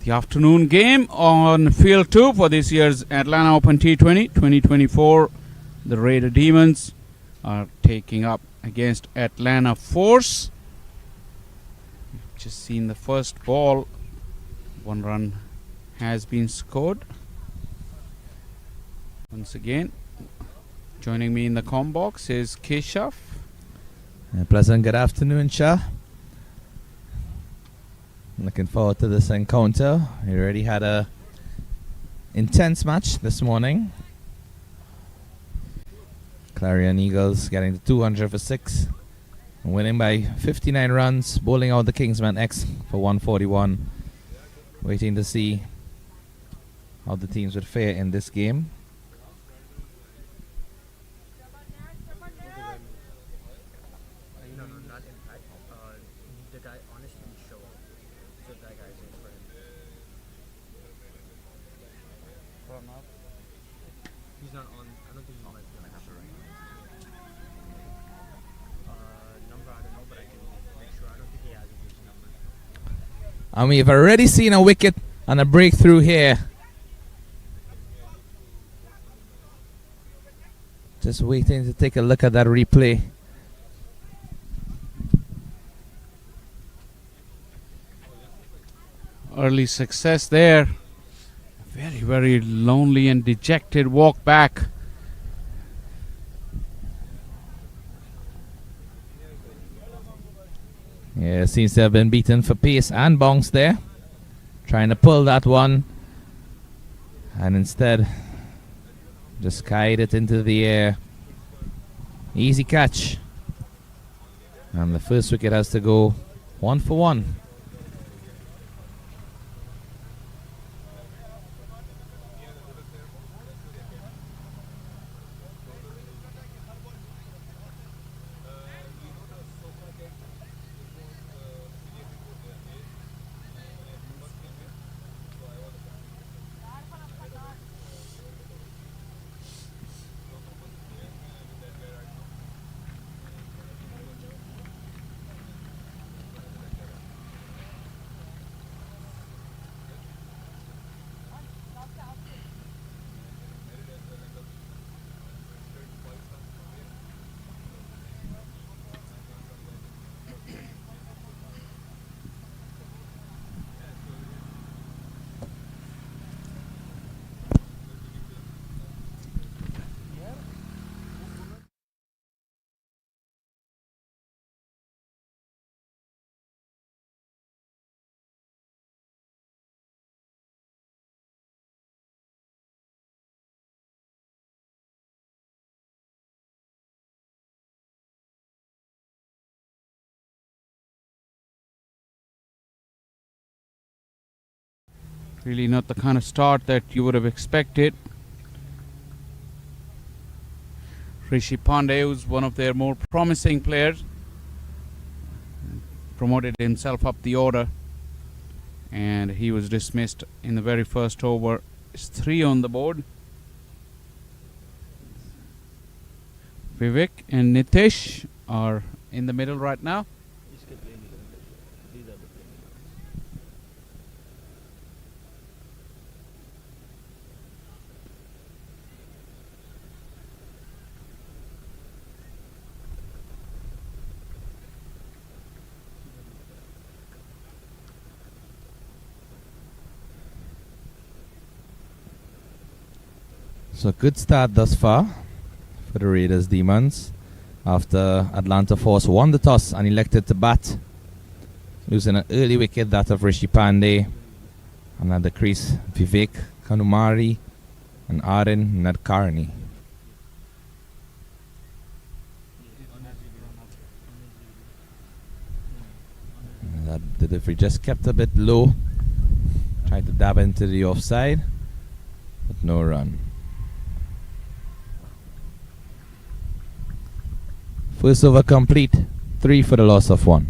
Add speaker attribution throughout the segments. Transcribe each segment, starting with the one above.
Speaker 1: The afternoon game on Field 2 for this year's Atlanta Open T20 2024. The Raider Demons are taking up against Atlanta Force. We've just seen the first ball. 1 run has been scored. Once again, joining me in the comm box is Keshav.
Speaker 2: A pleasant good afternoon, Shah. Looking forward to this encounter. We already had a intense match this morning. Clarion Eagles getting the 200 for 6, winning by 59 runs, bowling out the Kingsman X for 141. Waiting to see how the teams would fare in this game.
Speaker 3: He's not on. I don't think he might be on. Number, I don't know, but I can make sure. I don't think he has his number.
Speaker 2: And we've already seen a wicket and a breakthrough here. Just waiting to take a look at that replay.
Speaker 1: Early success there. Very, very lonely and dejected walk back.
Speaker 2: Yeah, seems to have been beaten for pace and bounce there. Trying to pull that one. And instead, just kite it into the air. Easy catch. And the first wicket has to go 1 for 1.
Speaker 1: Really not the kind of start that you would have expected. Rishi Pandey, who's one of their more promising players, promoted himself up the order, and he was dismissed in the very first over. It's 3 on the board. Vivek and Nitish are in the middle right now.
Speaker 2: So good start thus far for the Raiders Demons after Atlanta Force won the toss and elected to bat, losing an early wicket, that of Rishi Pandey, and at the crease Vivek Kanumari and Arun Nadkarni. That the delivery just kept a bit low, tried to dab into the offside, but no run. First over complete, 3 for the loss of 1.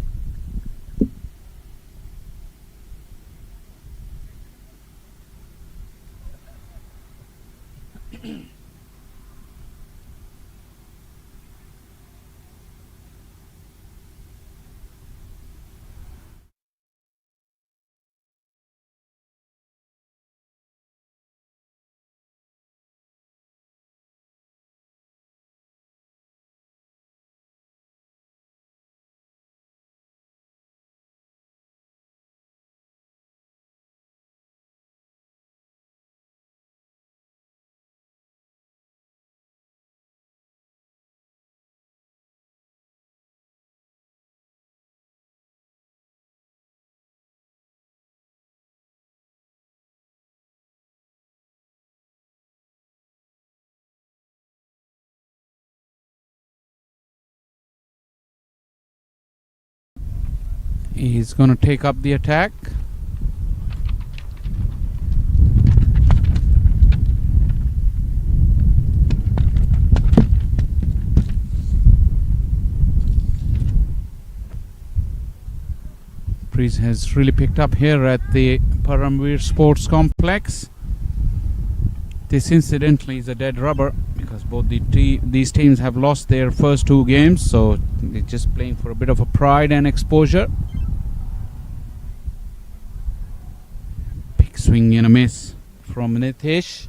Speaker 1: He's going to take up the attack. Breeze has really picked up here at the Paramveer Sports Complex. This incidentally is a dead rubber because both these teams have lost their first two games, so they're just playing for a bit of a pride and exposure. Big swing and a miss from Nitish.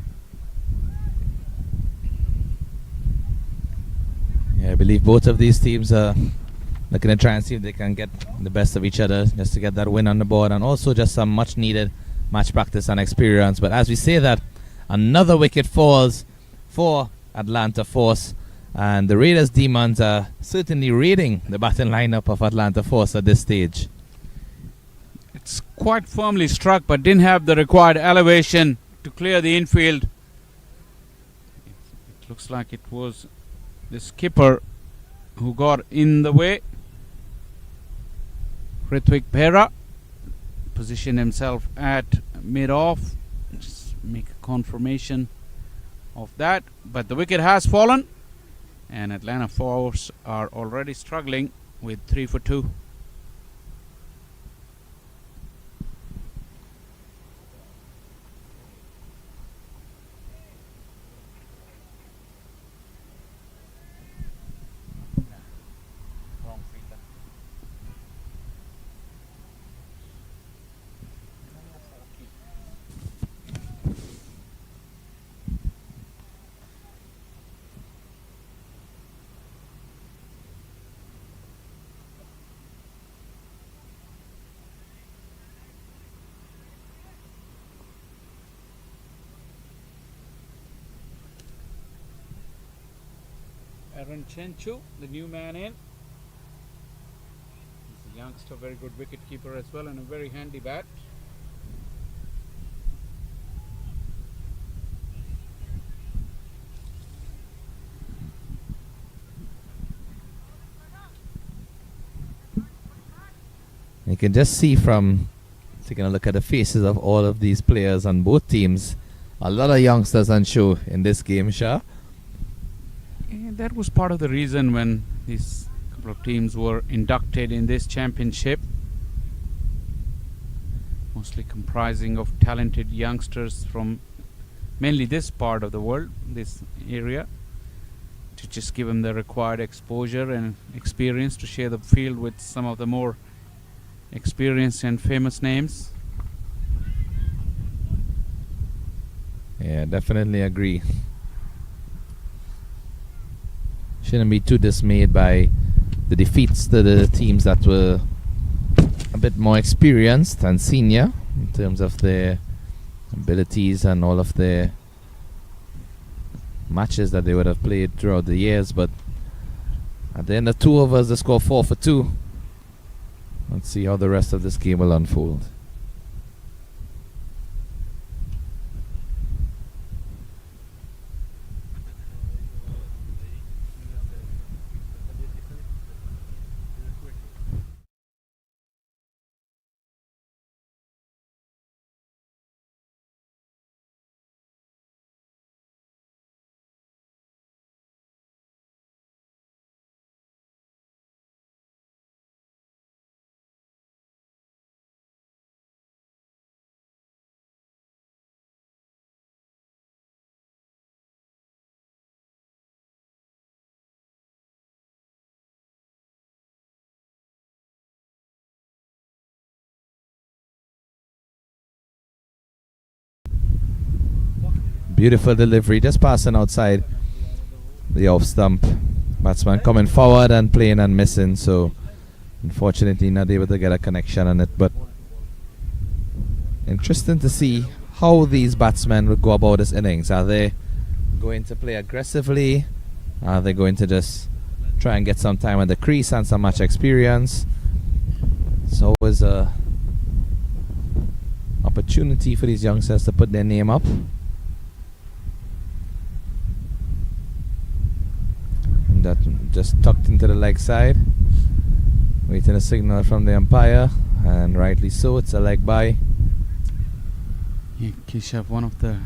Speaker 2: Yeah, I believe both of these teams are looking to try and see if they can get the best of each other just to get that win on the board, and also just some much needed match practice and experience. But as we say that, another wicket falls for Atlanta Force, and the Raiders Demons are certainly raiding the batting lineup of Atlanta Force at this stage.
Speaker 1: It's quite firmly struck but didn't have the required elevation to clear the infield. It looks like it was the skipper who got in the way. Ritwik Behra positioned himself at mid-off. Just make a confirmation of that. But the wicket has fallen, and Atlanta Force are already struggling with 3 for 2. Aaron Chenchu, the new man in. He's a youngster, very good wicket keeper as well, and a very handy bat.
Speaker 2: You can just see from taking a look at the faces of all of these players on both teams, a lot of youngsters on show in this game, Shah.
Speaker 1: And that was part of the reason when these couple of teams were inducted in this championship, mostly comprising of talented youngsters from mainly this part of the world, this area, to just give them the required exposure and experience to share the field with some of the more experienced and famous names.
Speaker 2: Yeah, definitely agree. Shouldn't be too dismayed by the defeats to the teams that were a bit more experienced and senior in terms of their abilities and all of their matches that they would have played throughout the years. But at the end of 2 overs, they score 4 for 2. Let's see how the rest of this game will unfold. Beautiful delivery, just passing outside the off stump. Batsman coming forward and playing and missing, so unfortunately not able to get a connection on it. But interesting to see how these batsmen would go about this innings. Are they going to play aggressively? Are they going to just try and get some time at the crease and some match experience? It's always a opportunity for these youngsters to put their name up. That just tucked into the leg side. Waiting a signal from the umpire, and rightly so, it's a leg by.
Speaker 1: Yeah, Keshav, one of the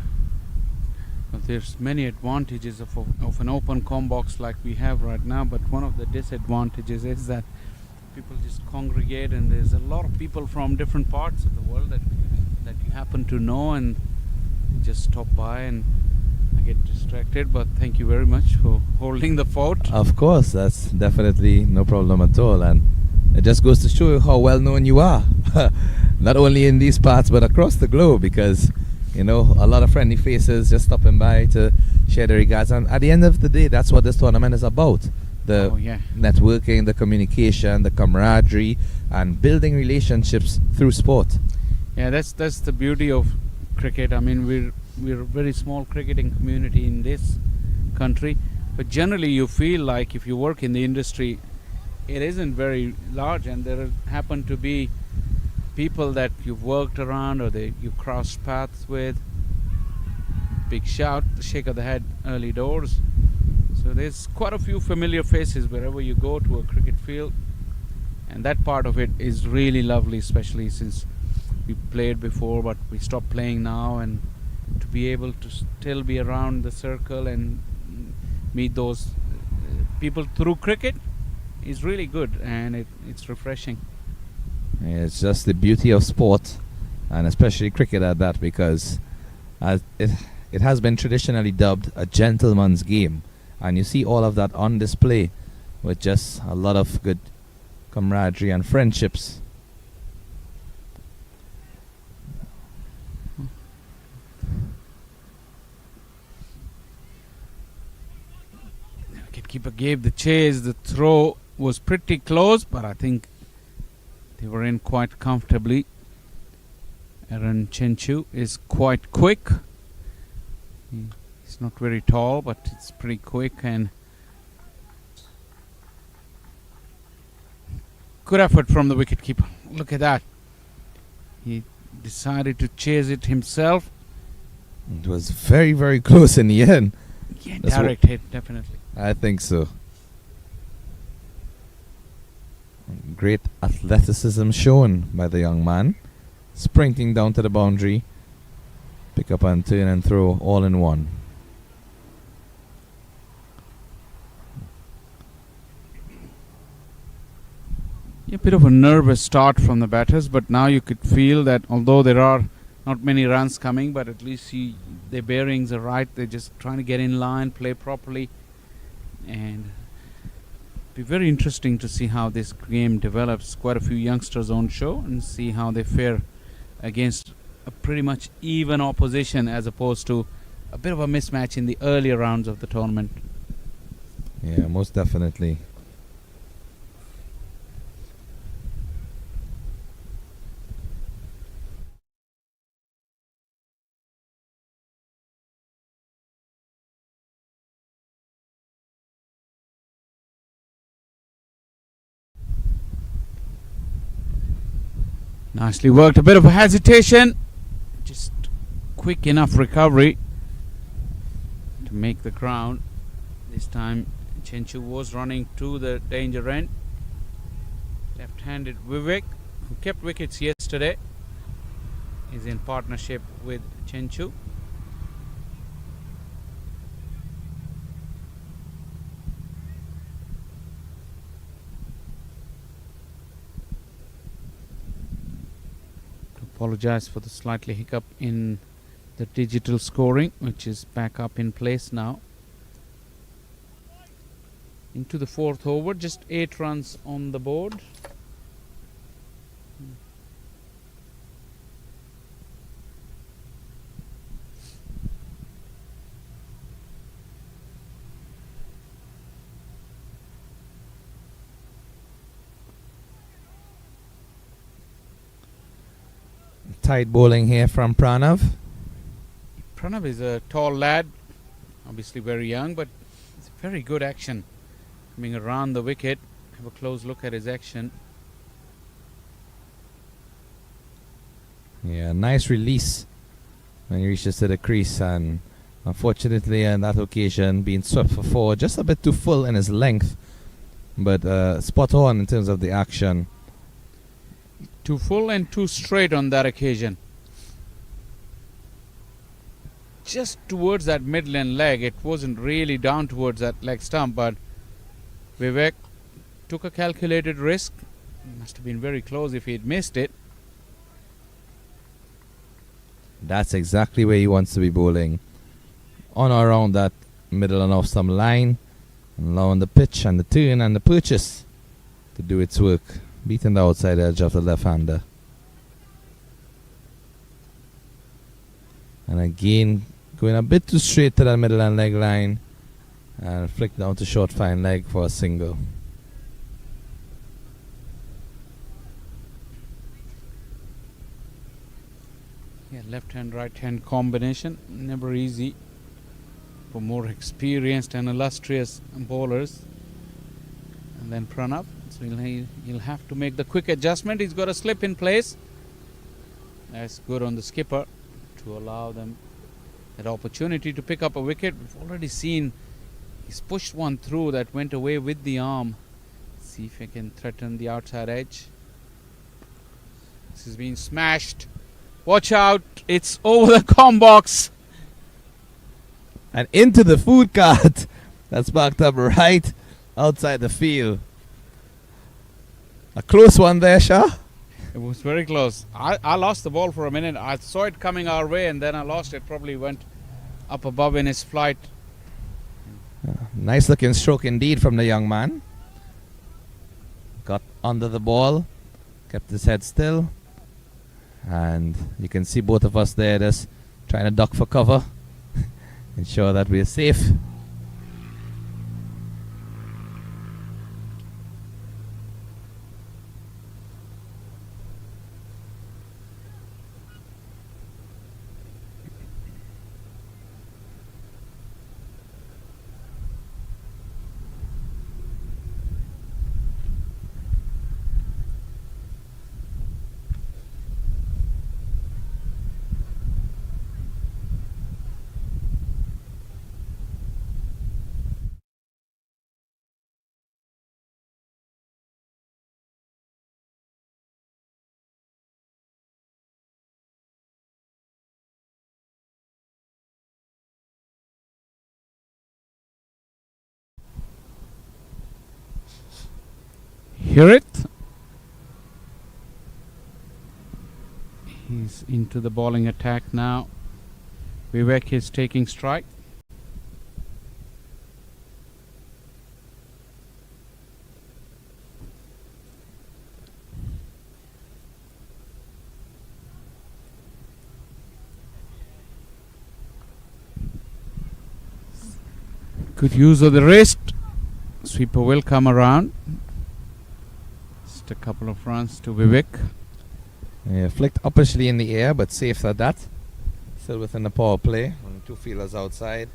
Speaker 1: well, there's many advantages of an open com box like we have right now, but one of the disadvantages is that people just congregate, and there's a lot of people from different parts of the world that you happen to know, and just stop by, and I get distracted. But thank you very much for holding the fort.
Speaker 2: Of course, that's definitely no problem at all, and it just goes to show you how well known you are, not only in these parts but across the globe, because you know a lot of friendly faces just stopping by to share their regards. And at the end of the day, that's what this tournament is about: the
Speaker 1: Oh yeah.
Speaker 2: networking, the communication, the camaraderie, and building relationships through sport.
Speaker 1: Yeah, that's the beauty of cricket. I mean, we're a very small cricketing community in this country, but generally you feel like if you work in the industry, it isn't very large, and there happen to be people that you've worked around or you crossed paths with. Big shout, shake of the head, early doors. So there's quite a few familiar faces wherever you go to a cricket field, and that part of it is really lovely, especially since we played before but we stopped playing now, and to be able to still be around the circle and meet those people through cricket is really good, and it's refreshing.
Speaker 2: It's just the beauty of sport, and especially cricket at that, because as it has been traditionally dubbed a gentleman's game, and you see all of that on display with just a lot of good camaraderie and friendships.
Speaker 1: Wicketkeeper gave the chase. The throw was pretty close, but I think they were in quite comfortably. Aaron Chenchu is quite quick. He's not very tall, but it's pretty quick, and good effort from the wicketkeeper. Look at that. He decided to chase it himself.
Speaker 2: It was very, very close in the end.
Speaker 1: Yeah,
Speaker 2: That's
Speaker 1: direct hit, definitely.
Speaker 2: I think so. Great athleticism shown by the young man. Sprinting down to the boundary. Pick up and turn and throw all in one.
Speaker 1: A bit of a nervous start from the batters, but now you could feel that although there are not many runs coming, but at least their bearings are right. They're just trying to get in line, play properly, and be very interesting to see how this game develops. Quite a few youngsters on show, and see how they fare against a pretty much even opposition, as opposed to a bit of a mismatch in the earlier rounds of the tournament.
Speaker 2: Yeah, most definitely.
Speaker 1: Nicely worked. A bit of a hesitation, just quick enough recovery to make the ground. This time Chenchu was running to the danger end. Left-handed Vivek, who kept wickets yesterday, is in partnership with Chenchu. Apologize for the slightly hiccup in the digital scoring, which is back up in place now. Into the fourth over, just 8 runs on the board.
Speaker 2: Tight bowling here from Pranav.
Speaker 1: Pranav is a tall lad, obviously very young, but it's very good action. Coming around the wicket, have a close look at his action.
Speaker 2: Yeah, nice release when he reaches to the crease, and unfortunately on that occasion being swept for 4, just a bit too full in his length. but spot on in terms of the action.
Speaker 1: 2 full and 2 straight on that occasion. Just towards that midland leg. It wasn't really down towards that leg stump, but Vivek took a calculated risk. Must have been very close if he'd missed it.
Speaker 2: That's exactly where he wants to be bowling. On or around that middle and off stump line, and allowing the pitch and the turn and the purchase to do its work, beating the outside edge of the left-hander. And again, going a bit too straight to that middle and leg line, and flick down to short fine leg for a single.
Speaker 1: Yeah, left hand, right hand combination. Never easy for more experienced and illustrious bowlers. And then Pranab. So he'll have to make the quick adjustment. He's got a slip in place. That's good on the skipper to allow them that opportunity to pick up a wicket. We've already seen he's pushed one through that went away with the arm. See if he can threaten the outside edge. This is being smashed. Watch out, it's over the com box.
Speaker 2: And into the food cart. That's backed up right outside the field. A close one there, Shah.
Speaker 1: It was very close. I lost the ball for a minute. I saw it coming our way and then I lost it. Probably went up above in his flight.
Speaker 2: Nice looking stroke indeed from the young man. Got under the ball, kept his head still, and you can see both of us there just trying to duck for cover, ensure that we're safe.
Speaker 1: Hear it? He's into the bowling attack now. Vivek is taking strike. Good use of the wrist. Sweeper will come around. Just a couple of runs to Vivek.
Speaker 2: Yeah, flicked uppishly in the air, but safe at that. Still within the power play. Only 2 fielders outside.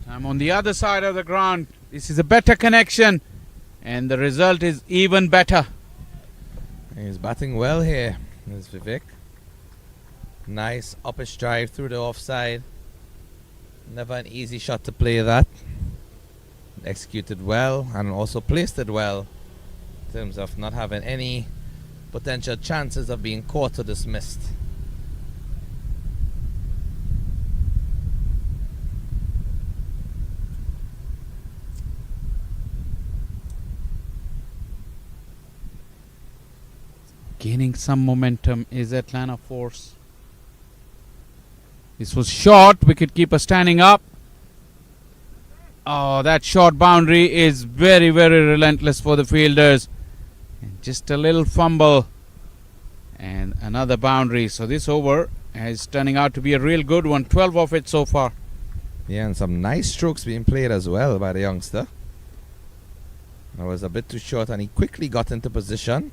Speaker 1: I'm on the other side of the ground. This is a better connection, and the result is even better.
Speaker 2: He's batting well here. There's Vivek. Nice uppish drive through the offside. Never an easy shot to play that. Executed well and also placed it well in terms of not having any potential chances of being caught or dismissed.
Speaker 1: Gaining some momentum is Atlanta Force. This was short. Wicketkeeper standing up. Oh, that short boundary is very, very relentless for the fielders. And just a little fumble and another boundary. So this over is turning out to be a real good one. 12 of it so far.
Speaker 2: Yeah, and some nice strokes being played as well by the youngster. That was a bit too short and he quickly got into position.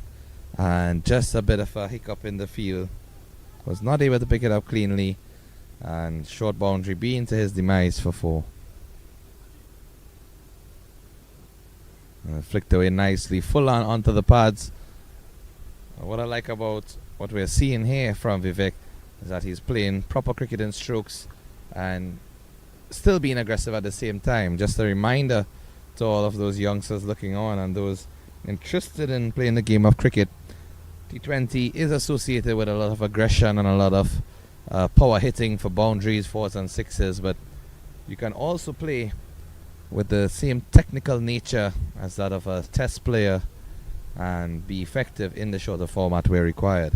Speaker 2: And just a bit of a hiccup in the field. Was not able to pick it up cleanly. And short boundary being to his demise for 4. Flicked away nicely, full on onto the pads. What I like about what we're seeing here from Vivek is that he's playing proper cricket in strokes and still being aggressive at the same time. Just a reminder to all of those youngsters looking on and those interested in playing the game of cricket. T20 is associated with a lot of aggression and a lot of power hitting for boundaries, fours and sixes, but you can also play with the same technical nature as that of a test player and be effective in the shorter format where required.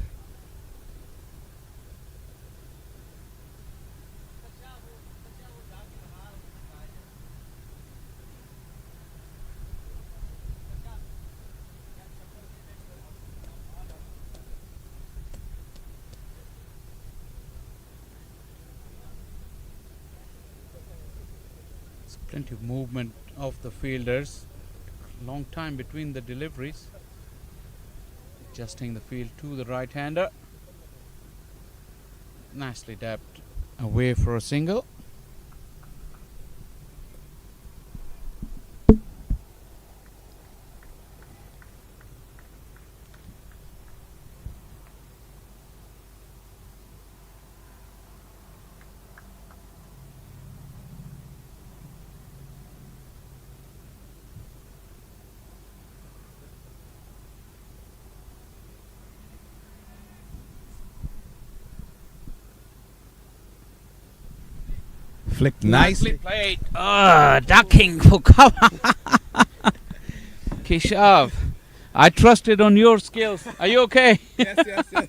Speaker 1: Plenty of movement of the fielders. Long time between the deliveries. Adjusting the field to the right-hander. Nicely dabbed away for a single.
Speaker 2: Flicked nicely.
Speaker 1: Played. Ducking for cover. Keshav, I trusted on your skills. Are you okay?
Speaker 2: Yes.
Speaker 1: Oh,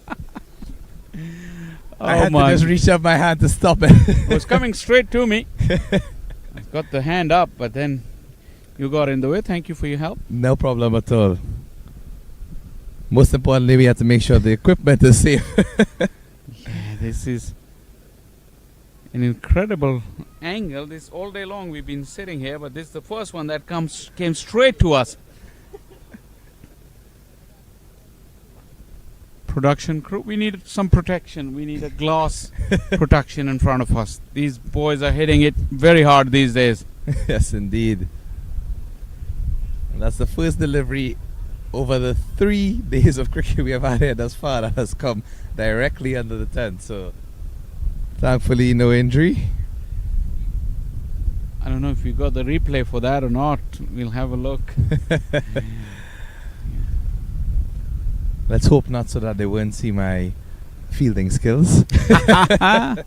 Speaker 2: I had
Speaker 1: my.
Speaker 2: to just reach up my hand to stop it.
Speaker 1: It was coming straight to me. I got the hand up, but then you got in the way. Thank you for your help.
Speaker 2: No problem at all. Most importantly, we have to make sure the equipment is safe.
Speaker 1: Yeah, this is an incredible angle. This all day long we've been sitting here, but this is the first one that came straight to us. Production crew, we need some protection. We need a glass protection in front of us. These boys are hitting it very hard these days.
Speaker 2: Yes, indeed. And that's the first delivery over the 3 days of cricket we have had here thus far that has come directly under the tent. So thankfully no injury.
Speaker 1: I don't know if you got the replay for that or not. We'll have a look.
Speaker 2: Let's hope not, so that they won't see my fielding skills.
Speaker 1: The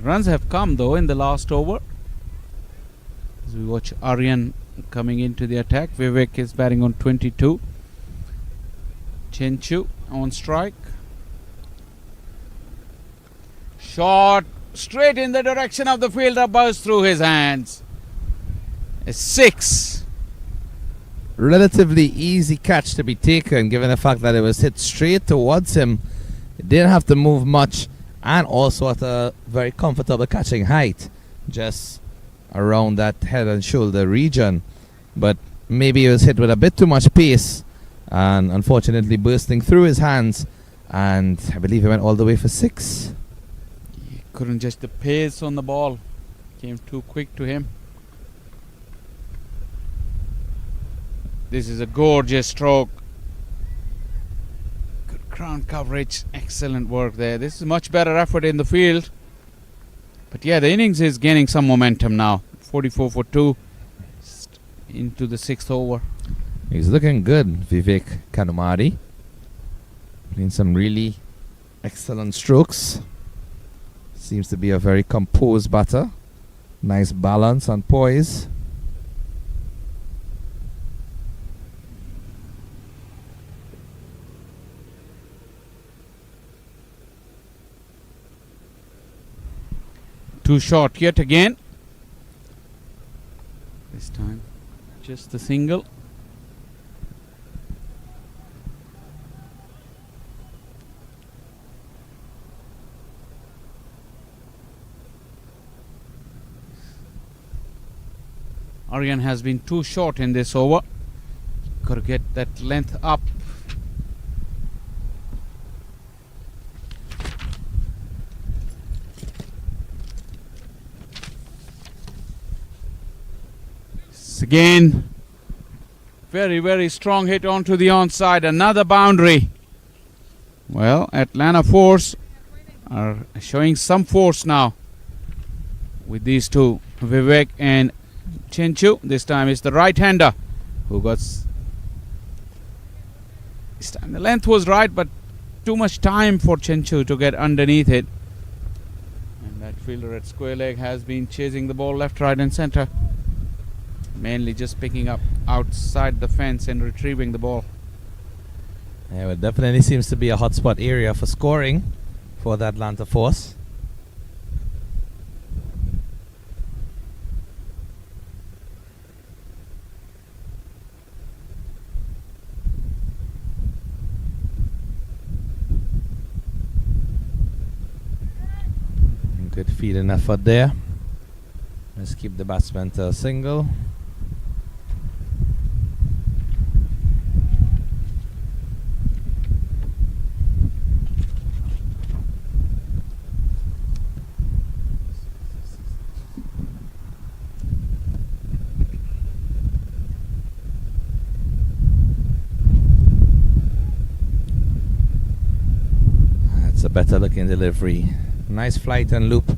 Speaker 1: runs have come though in the last over. As we watch Aryan coming into the attack. Vivek is batting on 22. Chenchu on strike. Shot straight in the direction of the fielder, buzzed through his hands. A 6.
Speaker 2: Relatively easy catch to be taken, given the fact that it was hit straight towards him. It didn't have to move much, and also at a very comfortable catching height, just around that head and shoulder region. But maybe it was hit with a bit too much pace, and unfortunately bursting through his hands, and I believe he went all the way for 6.
Speaker 1: He couldn't judge the pace on the ball. Came too quick to him. This is a gorgeous stroke. Good ground coverage. Excellent work there. This is much better effort in the field. But yeah, the innings is gaining some momentum now. 44 for 2. Into the 6th over.
Speaker 2: He's looking good, Vivek Kanumari. Playing some really excellent strokes. Seems to be a very composed batter. Nice balance and poise.
Speaker 1: Too short yet again. This time just the single. Aryan has been too short in this over. Got to get that length up. again. Very, very strong hit onto the onside. Another boundary. Well, Atlanta Force are showing some force now with these two, Vivek and Chenchu. This time it's the right-hander who got. This time the length was right, but too much time for Chenchu to get underneath it. And that fielder at square leg has been chasing the ball left, right, and centre. Mainly just picking up outside the fence and retrieving the ball.
Speaker 2: Yeah, it definitely seems to be a hotspot area for scoring for the Atlanta Force. Good feeding effort there. Let's keep the batsman to a single. That's a better looking delivery. Nice flight and loop.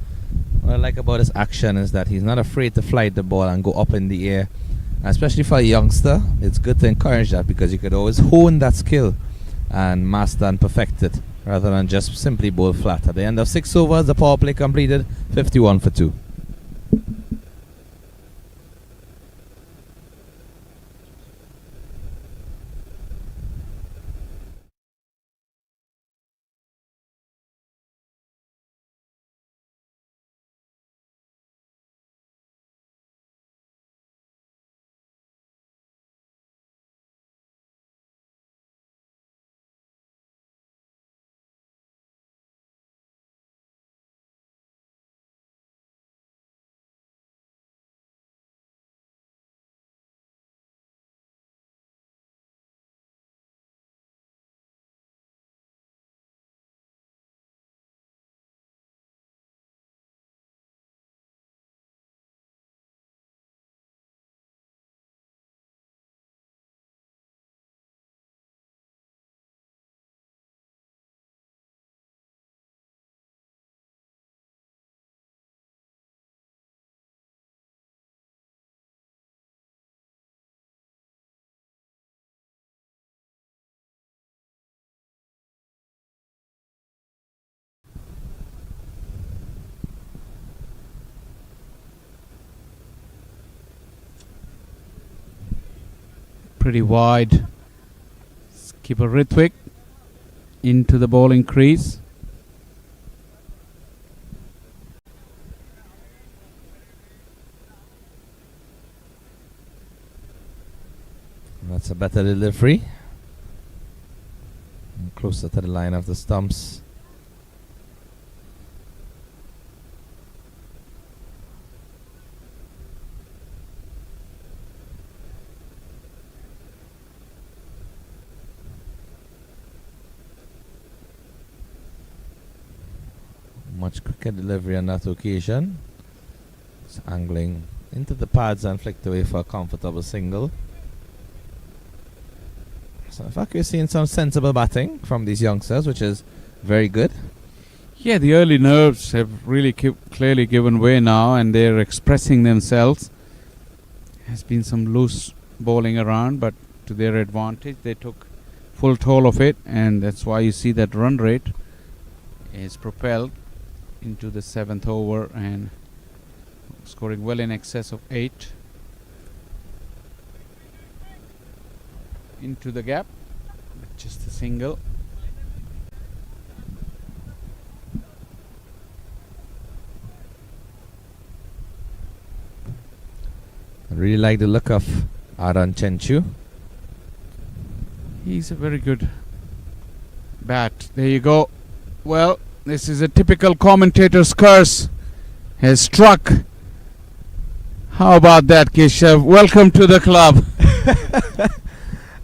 Speaker 2: What I like about his action is that he's not afraid to flight the ball and go up in the air. And especially for a youngster, it's good to encourage that, because you could always hone that skill and master and perfect it rather than just simply bowl flat. At the end of 6 overs, the power play completed 51 for 2.
Speaker 1: Pretty wide. Skipper Ritwik into the bowling crease.
Speaker 2: That's a better delivery. And closer to the line of the stumps. Much quicker delivery on that occasion. It's angling into the pads and flicked away for a comfortable single. So in fact, we're seeing some sensible batting from these youngsters, which is very good.
Speaker 1: Yeah, the early nerves have really clearly given way now, and they're expressing themselves. Has been some loose bowling around, but to their advantage, they took full toll of it, and that's why you see that run rate is propelled into the 7th over and scoring well in excess of 8. Into the gap, just a single.
Speaker 2: I really like the look of Aaron Chenchu.
Speaker 1: He's a very good bat. There you go. Well, this is a typical commentator's curse. Has struck. How about that, Keshav? Welcome to the club.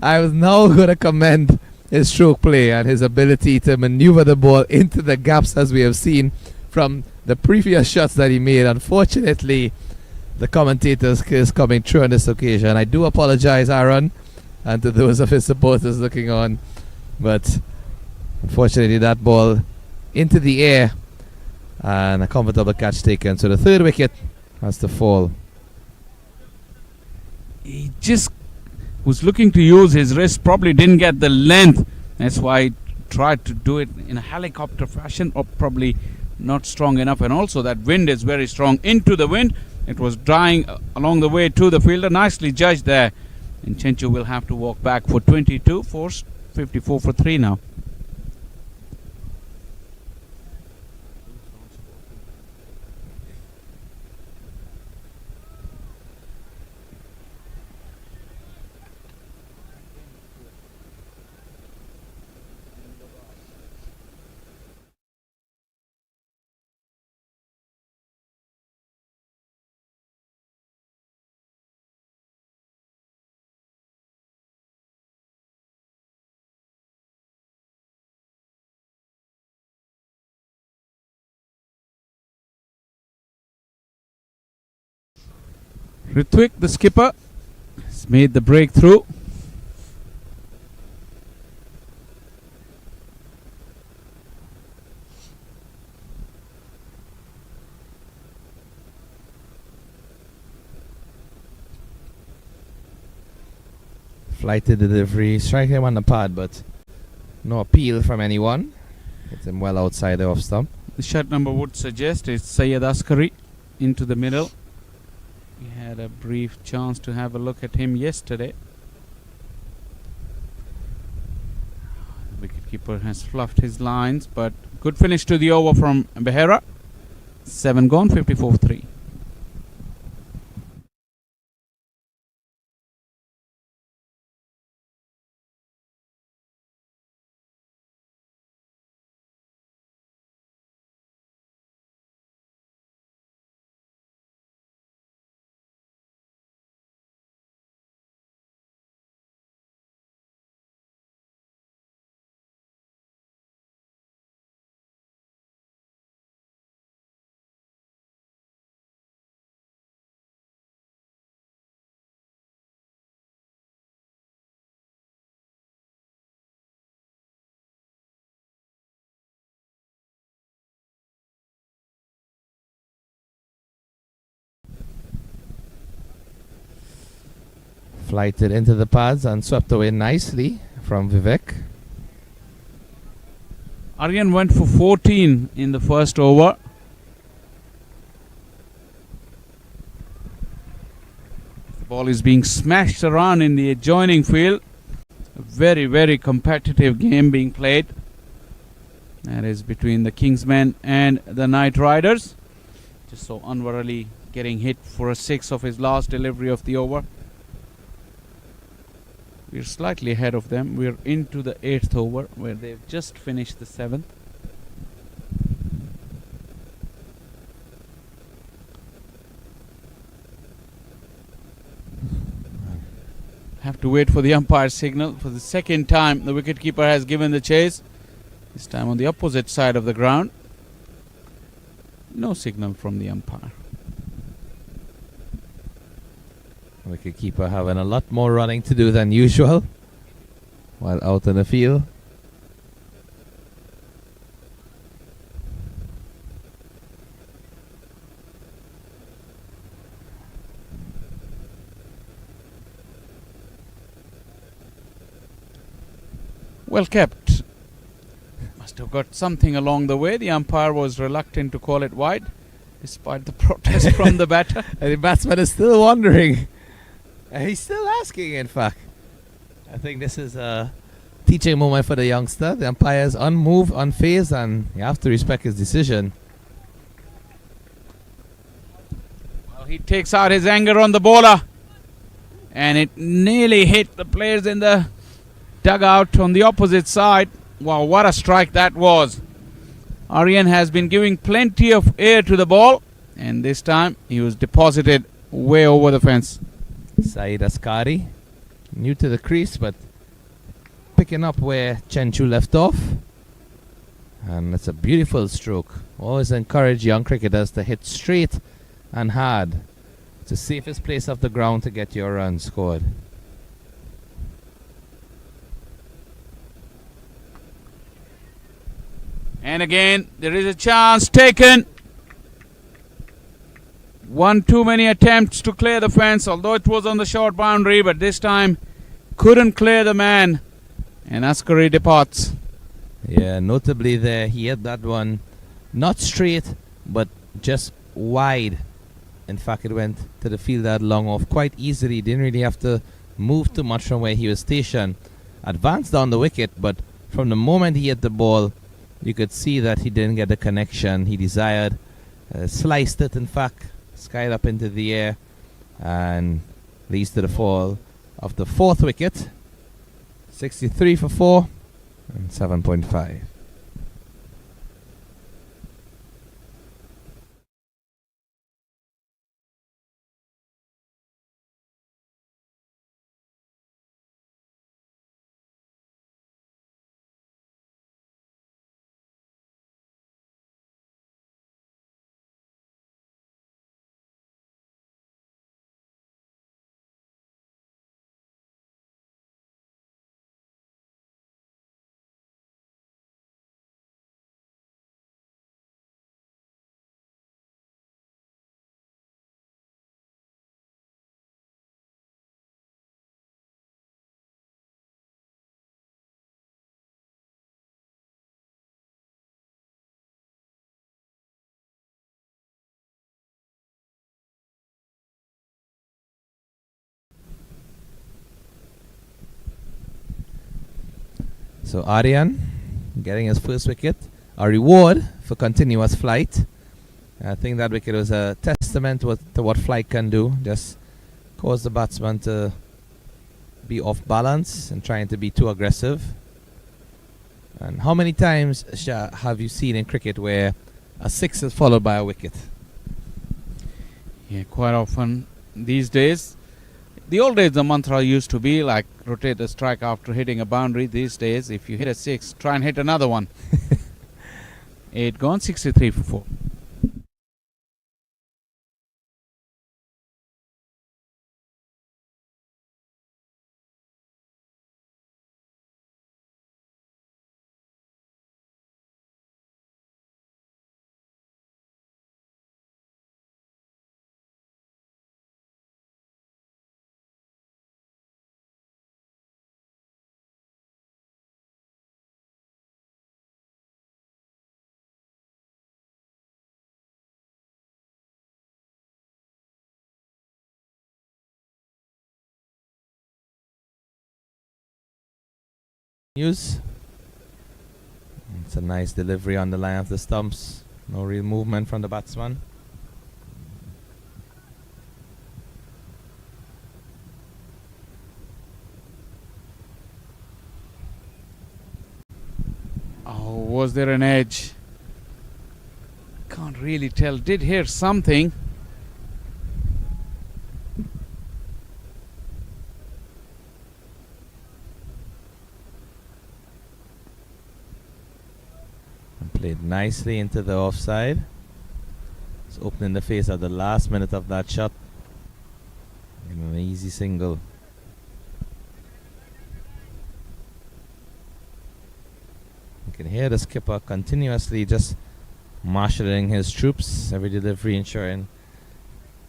Speaker 2: I was now going to commend his stroke play and his ability to maneuver the ball into the gaps, as we have seen from the previous shots that he made. Unfortunately, the commentators is coming through on this occasion. I do apologize, Aaron, and to those of his supporters looking on. But unfortunately, that ball into the air and a comfortable catch taken. So the third wicket has to fall.
Speaker 1: He just was looking to use his wrist, probably didn't get the length. That's why he tried to do it in a helicopter fashion, or probably not strong enough. And also that wind is very strong into the wind. It was dying along the way to the fielder. Nicely judged there. And Chenchu will have to walk back for 22, forced 54 for 3 now. Ritwik, the skipper, has made the breakthrough.
Speaker 2: Flighted delivery, strike him on the pad, but no appeal from anyone. Hit him well outside the off stump.
Speaker 1: The shot number would suggest it's Syed Askari into the middle. We had a brief chance to have a look at him yesterday. The wicketkeeper has fluffed his lines, but good finish to the over from Behera. 7 gone, 54 for 3.
Speaker 2: Flighted into the pads and swept away nicely from Vivek.
Speaker 1: Aryan went for 14 in the first over. The ball is being smashed around in the adjoining field. A very, very competitive game being played. That is between the Kingsmen and the Knight Riders. Just so Anwar Ali getting hit for a 6 of his last delivery of the over. We're slightly ahead of them. We're into the 8th over where they've just finished the 7th. Have to wait for the umpire's signal. For the second time, the wicketkeeper has given the chase. This time on the opposite side of the ground. No signal from the umpire.
Speaker 2: Wicketkeeper having a lot more running to do than usual while out in the field.
Speaker 1: Well kept. Must have got something along the way. The umpire was reluctant to call it wide despite the protest from the batter.
Speaker 2: And the batsman is still wondering. He's still asking, in fact. I think this is a teaching moment for the youngster. The umpire is unmoved, unfazed, and you have to respect his decision.
Speaker 1: Well, he takes out his anger on the bowler. And it nearly hit the players in the dugout on the opposite side. Wow, what a strike that was. Aryan has been giving plenty of air to the ball. And this time, he was deposited way over the fence.
Speaker 2: Syed Askari, new to the crease, but picking up where Chenchu left off. And it's a beautiful stroke. Always encourage young cricketers to hit straight and hard. It's the safest place off the ground to get your run scored.
Speaker 1: And again, there is a chance taken. One too many attempts to clear the fence, although it was on the short boundary, but this time couldn't clear the man. And Askari departs.
Speaker 2: Yeah, notably there, he hit that one not straight, but just wide. In fact, it went to the field that long off quite easily. Didn't really have to move too much from where he was stationed. Advanced down the wicket, but from the moment he hit the ball, you could see that he didn't get the connection he desired. Sliced it, in fact, skied up into the air, and leads to the fall of the 4th wicket. 63 for 4 and 7.5. So Aryan getting his first wicket, a reward for continuous flight. I think that wicket was a testament to what flight can do. Just cause the batsman to be off balance and trying to be too aggressive. And how many times, Shah, have you seen in cricket where a 6 is followed by a wicket?
Speaker 1: Yeah, quite often these days. The old days, the mantra used to be like rotate the strike after hitting a boundary. These days, if you hit a 6, try and hit another one. 8 gone, 63 for 4.
Speaker 2: It's a nice delivery on the line of the stumps. No real movement from the batsman.
Speaker 1: Oh, was there an edge? Can't really tell. Did hear something.
Speaker 2: Played nicely into the offside. It's opening the face at the last minute of that shot. And an easy single. You can hear the skipper continuously just marshalling his troops, every delivery ensuring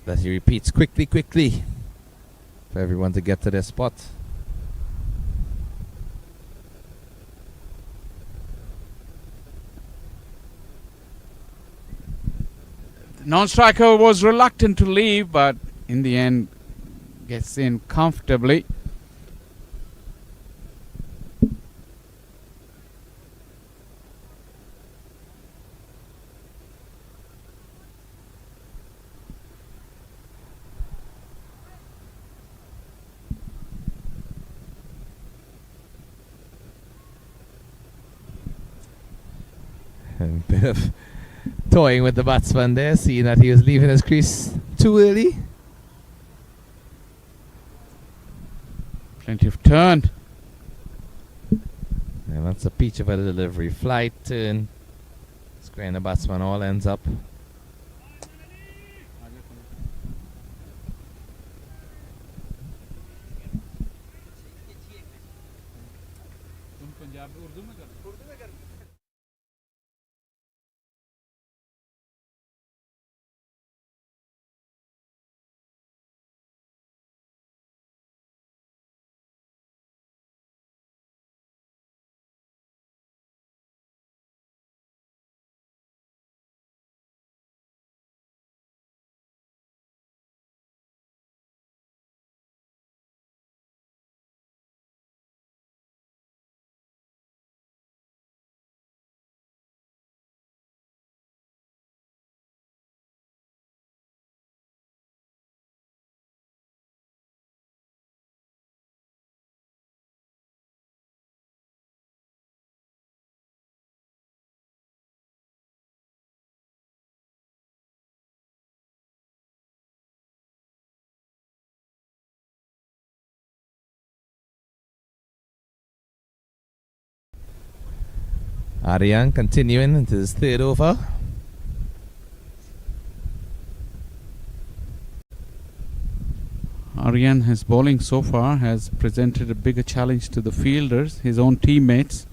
Speaker 2: that he repeats quickly for everyone to get to their spot.
Speaker 1: Non-striker was reluctant to leave, but in the end gets in comfortably.
Speaker 2: A bit of toying with the batsman there, seeing that he was leaving his crease too early.
Speaker 1: Plenty of turn.
Speaker 2: And that's a peach of a delivery. Flight, turn, squaring the batsman, all ends up. Aryan continuing into his third over.
Speaker 1: Aryan, his bowling so far has presented a bigger challenge to the fielders, his own teammates.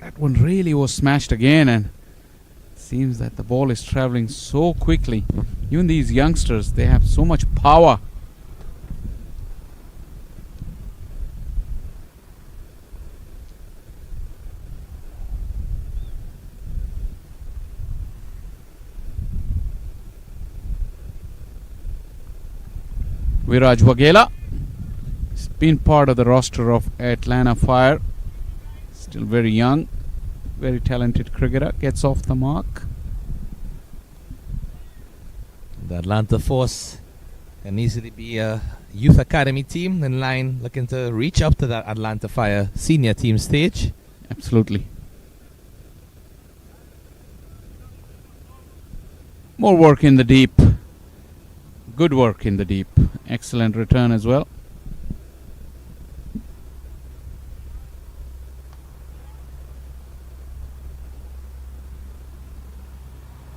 Speaker 1: That one really was smashed again, and it seems that the ball is travelling so quickly. Even these youngsters, they have so much power. Viraj Waghela has been part of the roster of Atlanta Fire. Still very young, very talented cricketer. Gets off the mark.
Speaker 2: The Atlanta Force can easily be a youth academy team in line looking to reach up to that Atlanta Fire senior team stage.
Speaker 1: Absolutely. More work in the deep. Good work in the deep. Excellent return as well.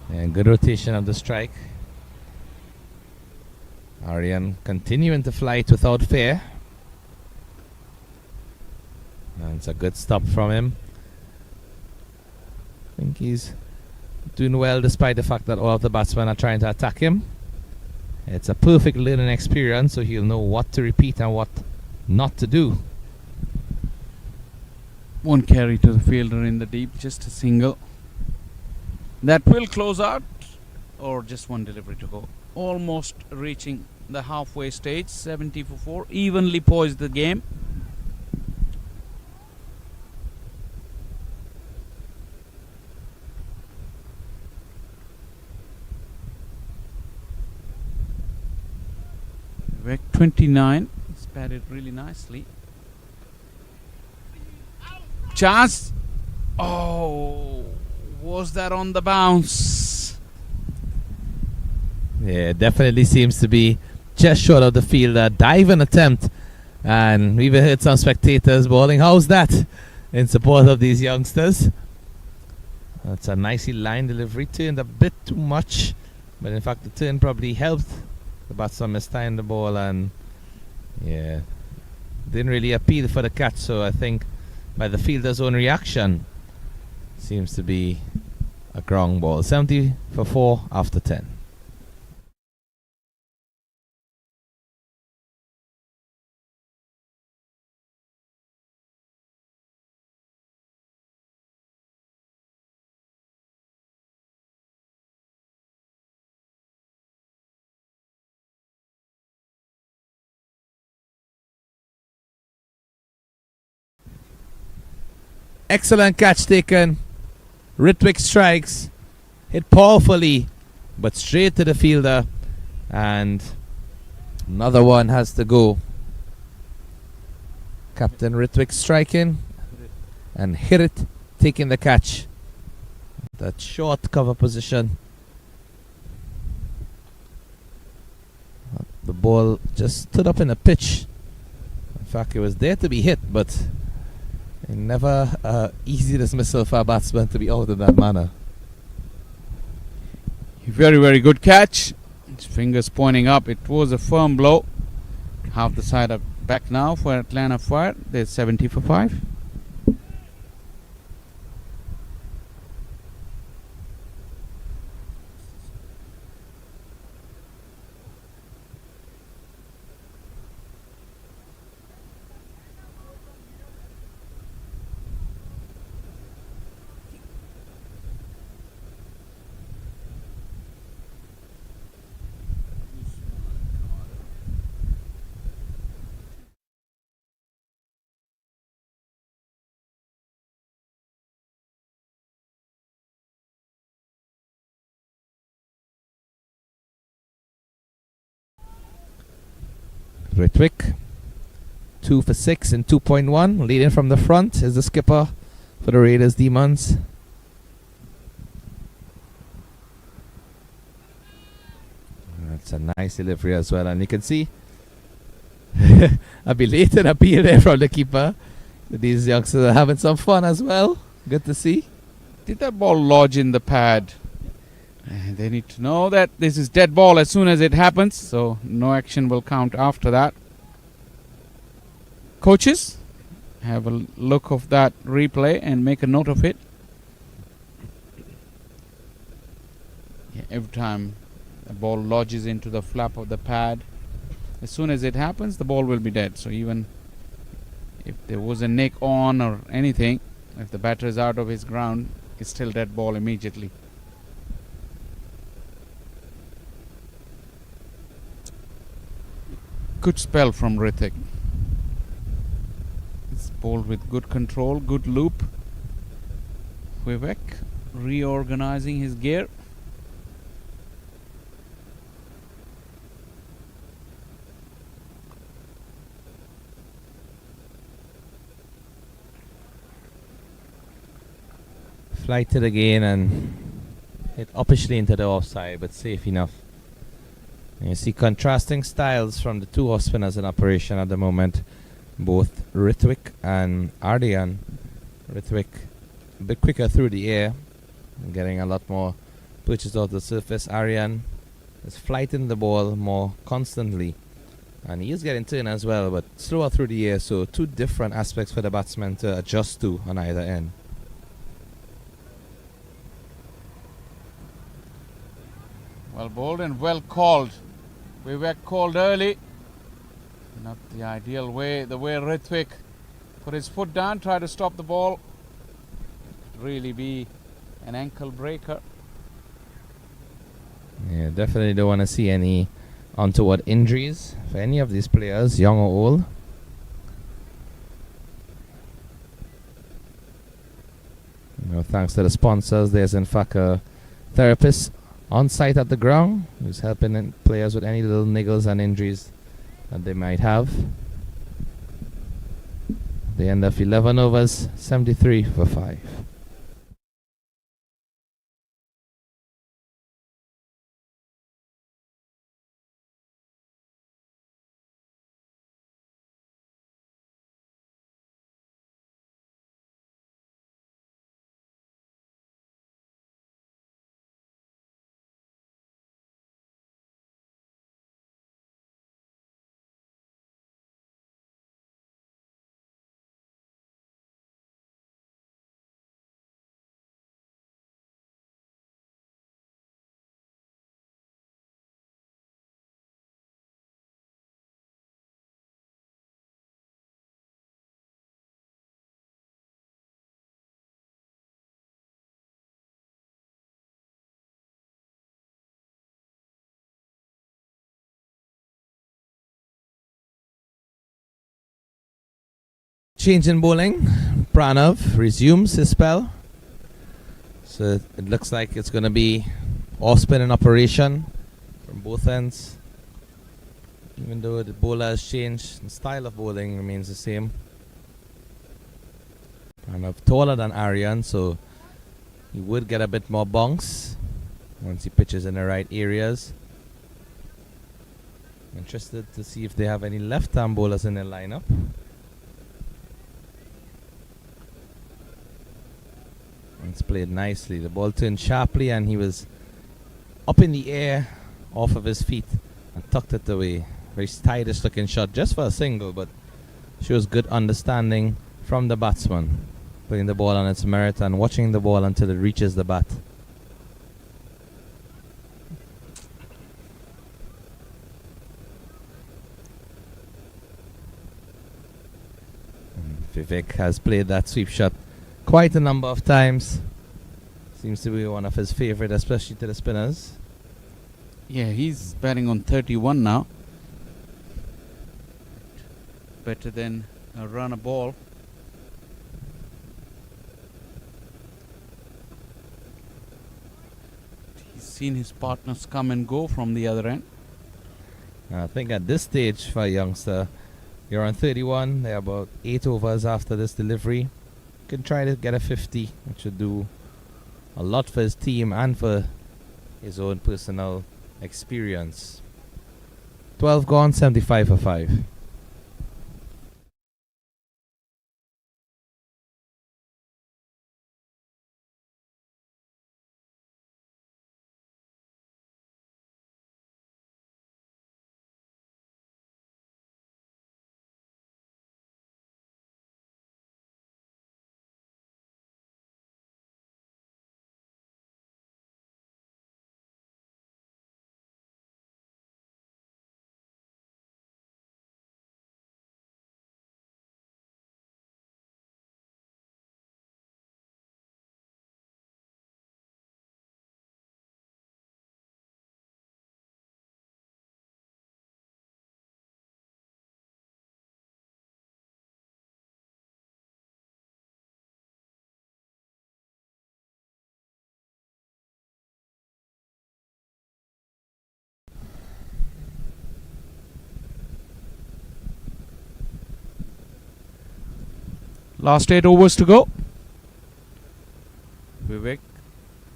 Speaker 2: And good rotation of the strike. Aryan continuing to fly it without fear. And it's a good stop from him. I think he's doing well despite the fact that all of the batsmen are trying to attack him. It's a perfect learning experience, so he'll know what to repeat and what not to do.
Speaker 1: One carry to the fielder in the deep, just a single. That will close out, or just one delivery to go. Almost reaching the halfway stage, 70 for 4. Evenly poised the game. Vivek 29. He's batted really nicely. Chance. Oh, was that on the bounce?
Speaker 2: Yeah, definitely seems to be just short of the field. A diving attempt. And we even heard some spectators bowling. How's that? In support of these youngsters. That's a nicely lined delivery. Turned a bit too much. But in fact, the turn probably helped. The batsman mistimed the ball and yeah, didn't really appeal for the catch. So I think by the fielder's own reaction, seems to be a ground ball. 70 for 4 after 10. Excellent catch taken. Ritwik strikes. Hit powerfully, but straight to the fielder. And another one has to go. Captain Ritwik striking. And hit it, taking the catch. That short cover position. The ball just stood up in the pitch. In fact, it was there to be hit, but never easy dismissal for a batsman to be out in that manner.
Speaker 1: Very, very good catch. His fingers pointing up. It was a firm blow. Half the side up back now for Atlanta Fire. They're 70 for 5.
Speaker 2: Ritwick, 2 for 6 in 2.1. Leading from the front is the skipper for the Raiders Demons. That's a nice delivery as well, and you can see a belated appeal there from the keeper. These youngsters are having some fun as well. Good to see.
Speaker 1: Did that ball lodge in the pad? They need to know that this is dead ball as soon as it happens, so no action will count after that. Coaches, have a look of that replay and make a note of it. Yeah, every time the ball lodges into the flap of the pad, as soon as it happens, the ball will be dead. So even if there was a nick on or anything, if the batter is out of his ground, it's still dead ball immediately. Good spell from Rithick. It's bowled with good control, good loop. Vivek reorganizing his gear.
Speaker 2: Flighted again and hit uppishly into the offside, but safe enough. And you see contrasting styles from the two off spinners in operation at the moment, both Ritwick and Ardian. Ritwick a bit quicker through the air, getting a lot more pitches off the surface. Ardian is flighting the ball more constantly, and he is getting turn as well, but slower through the air. So two different aspects for the batsman to adjust to on either end.
Speaker 1: Well bowled and well called. We were called early. Not the ideal way. The way Ritwick put his foot down, tried to stop the ball. Really be an ankle breaker.
Speaker 2: Yeah, definitely don't want to see any untoward injuries for any of these players, young or old. You know, thanks to the sponsors, there's in fact a therapist on site at the ground who's helping players with any little niggles and injuries that they might have. The end of 11 overs, 73 for 5. Change in bowling. Pranav resumes his spell. So it looks like it's going to be off spin in operation from both ends. Even though the bowler has changed, the style of bowling remains the same. Pranav taller than Aryan, so he would get a bit more bounce once he pitches in the right areas. I'm interested to see if they have any left-arm bowlers in their lineup. It's played nicely. The ball turned sharply and he was up in the air off of his feet and tucked it away. Very stylish looking shot just for a single, but shows good understanding from the batsman. Putting the ball on its merit and watching the ball until it reaches the bat. Vivek has played that sweep shot quite a number of times. Seems to be one of his favorite, especially to the spinners.
Speaker 1: Yeah, he's batting on 31 now. Better than a run a ball. He's seen his partners come and go from the other end.
Speaker 2: I think at this stage for a youngster, you're on 31. There are about 8 overs after this delivery. You can try to get a 50, which would do a lot for his team and for his own personal experience. 12 gone, 75 for 5.
Speaker 1: Last 8 overs to go. Vivek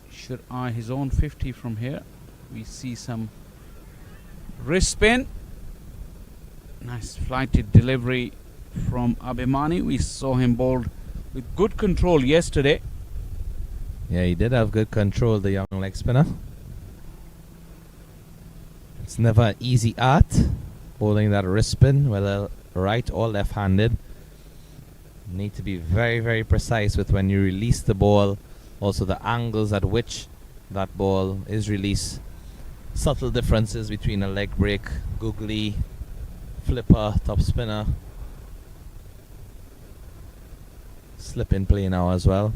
Speaker 1: should eye his own 50 from here. We see some wrist spin. Nice flighted delivery from Abhimani. We saw him bowled with good control yesterday.
Speaker 2: Yeah, he did have good control, the young leg spinner. It's never an easy art, holding that wrist spin, whether right or left-handed. Need to be very, very precise with when you release the ball. Also the angles at which that ball is released. Subtle differences between a leg break, googly, flipper, top spinner. Slip in play now as well.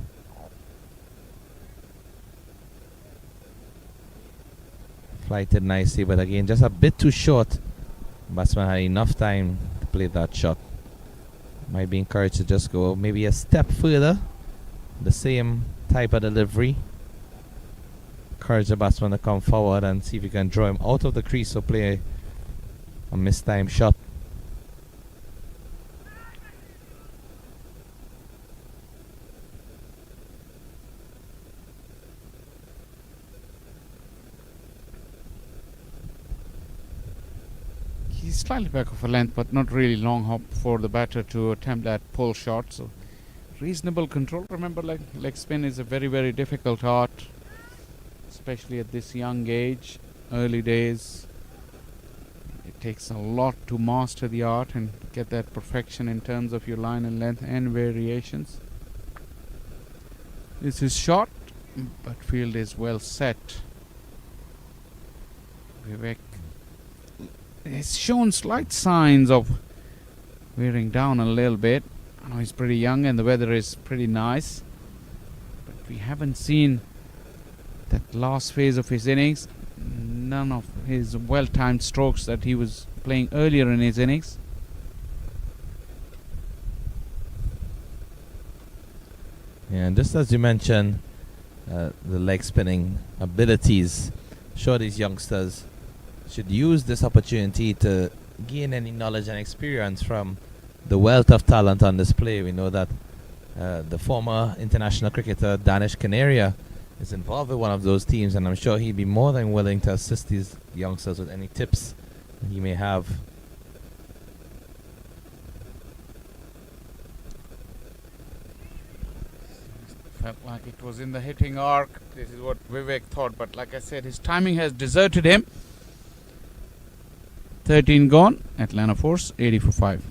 Speaker 2: Flighted nicely, but again just a bit too short. Batsman had enough time to play that shot. Might be encouraged to just go maybe a step further. The same type of delivery. Encourage the batsman to come forward and see if you can draw him out of the crease or play a mistimed shot.
Speaker 1: He's slightly back of a length, but not really long hop for the batter to attempt that pull shot. So reasonable control. Remember, leg spin is a very, very difficult art, especially at this young age, early days. It takes a lot to master the art and get that perfection in terms of your line and length and variations. This is shot, but field is well set. Vivek has shown slight signs of wearing down a little bit. I know he's pretty young and the weather is pretty nice, but we haven't seen that last phase of his innings. None of his well-timed strokes that he was playing earlier in his innings.
Speaker 2: Yeah, and just as you mentioned, the leg spinning abilities, sure these youngsters should use this opportunity to gain any knowledge and experience from the wealth of talent on display. We know that the former international cricketer Danish Canaria is involved with one of those teams, and I'm sure he'd be more than willing to assist these youngsters with any tips he may have.
Speaker 1: Felt like it was in the hitting arc. This is what Vivek thought, but like I said, his timing has deserted him. 13 gone. Atlanta Force 80 for 5.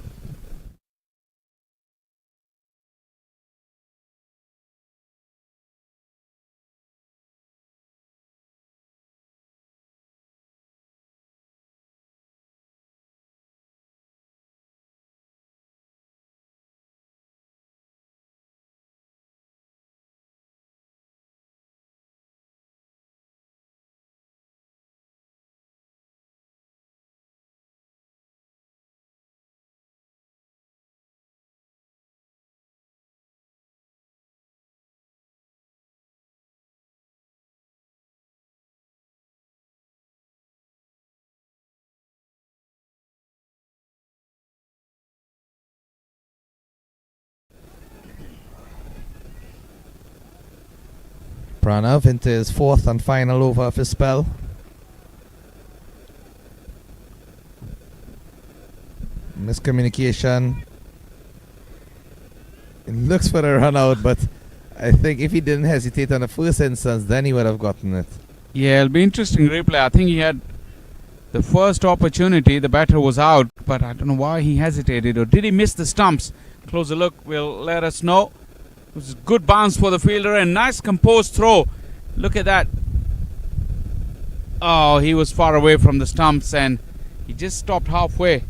Speaker 2: Pranav into his fourth and final over of his spell. Miscommunication. It looks for a run out, but I think if he didn't hesitate on the first instance, then he would have gotten it.
Speaker 1: Yeah, it'll be interesting replay. I think he had the first opportunity. The batter was out, but I don't know why he hesitated, or did he miss the stumps? Closer look will let us know. It was a good bounce for the fielder and nice composed throw. Look at that. Oh, he was far away from the stumps and he just stopped halfway.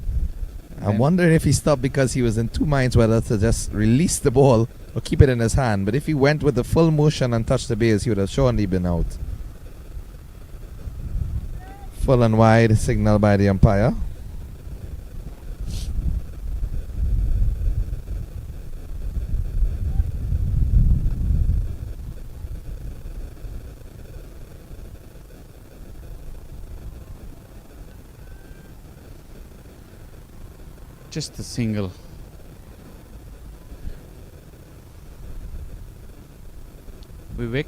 Speaker 2: I'm wondering if he stopped because he was in two minds whether to just release the ball or keep it in his hand. But if he went with the full motion and touched the base, he would have surely been out. Full and wide signal by the umpire.
Speaker 1: Just a single. Vivek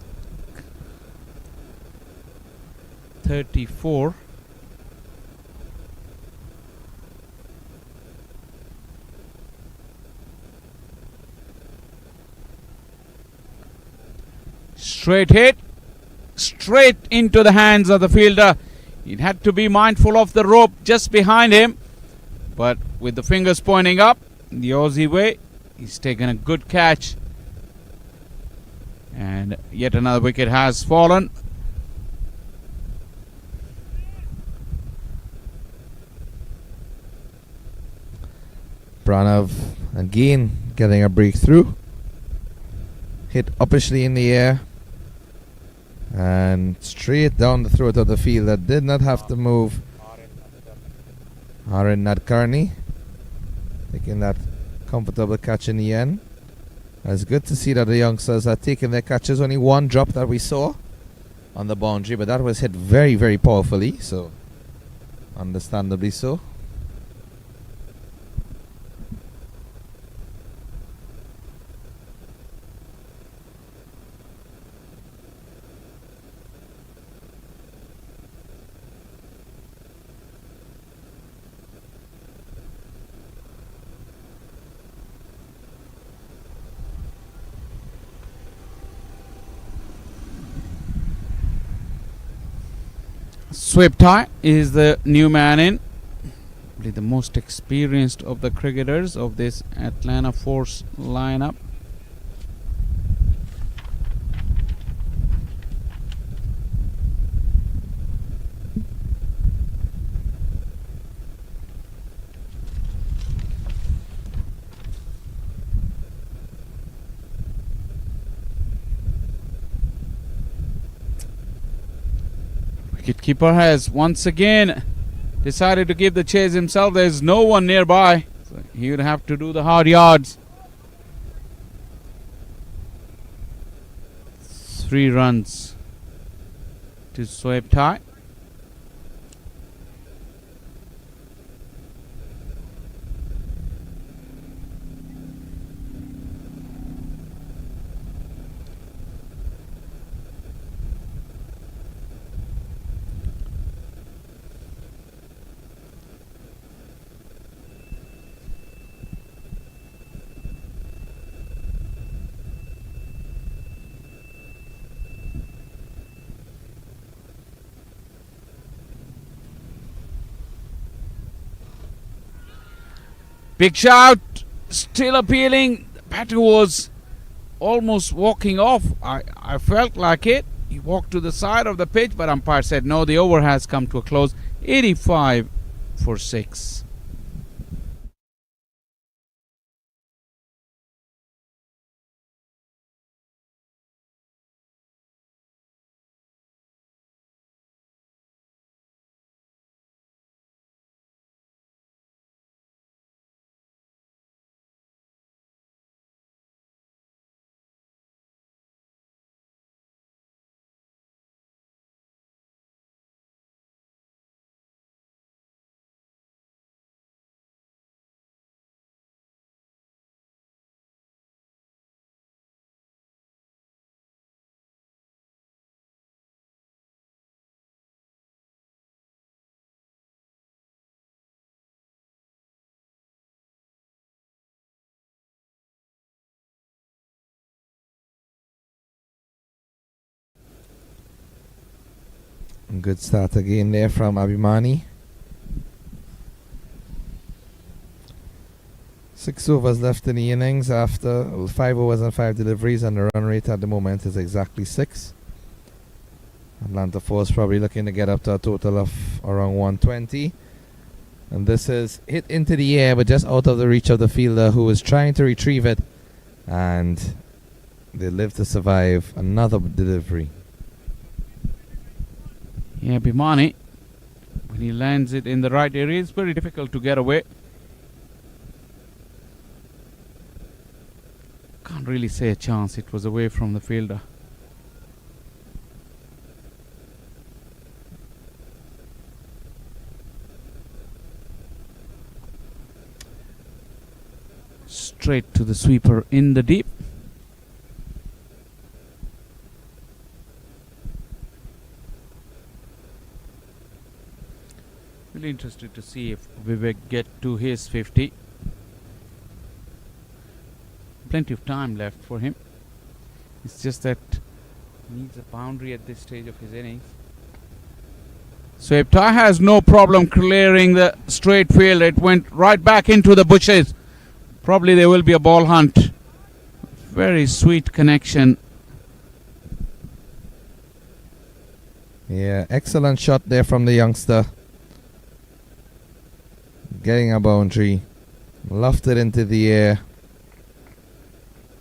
Speaker 1: 34. Straight hit, straight into the hands of the fielder. He had to be mindful of the rope just behind him, but with the fingers pointing up the Aussie way, he's taken a good catch. And yet another wicket has fallen.
Speaker 2: Pranav again getting a breakthrough. Hit uppishly in the air and straight down the throat of the fielder. Did not have to move. Aaron Nadkarni taking that comfortable catch in the end. It's good to see that the youngsters are taking their catches. Only one drop that we saw on the boundary, but that was hit very, very powerfully, so understandably so.
Speaker 1: Sweptai is the new man in. Probably the most experienced of the cricketers of this Atlanta Force lineup. Wicketkeeper has once again decided to give the chase himself. There's no one nearby, so he would have to do the hard yards. 3 runs to sweep tie. Big shout, still appealing. The batter was almost walking off. I felt like it. He walked to the side of the pitch, but umpire said no, the over has come to a close. 85 for 6.
Speaker 2: Good start again there from Abhimani. 6 overs left in the innings after 5 overs and 5 deliveries, and the run rate at the moment is exactly 6. Atlanta Force probably looking to get up to a total of around 120. And this is hit into the air but just out of the reach of the fielder, who was trying to retrieve it, and they live to survive another delivery.
Speaker 1: Yeah, Bhimani, when he lands it in the right area, it's very difficult to get away. Can't really say a chance. It was away from the fielder. Straight to the sweeper in the deep. Really interested to see if Vivek get to his 50. Plenty of time left for him. It's just that he needs a boundary at this stage of his innings. So Eptai has no problem clearing the straight field. It went right back into the bushes. Probably there will be a ball hunt. Very sweet connection.
Speaker 2: Yeah, excellent shot there from the youngster. Getting a boundary. Lofted into the air.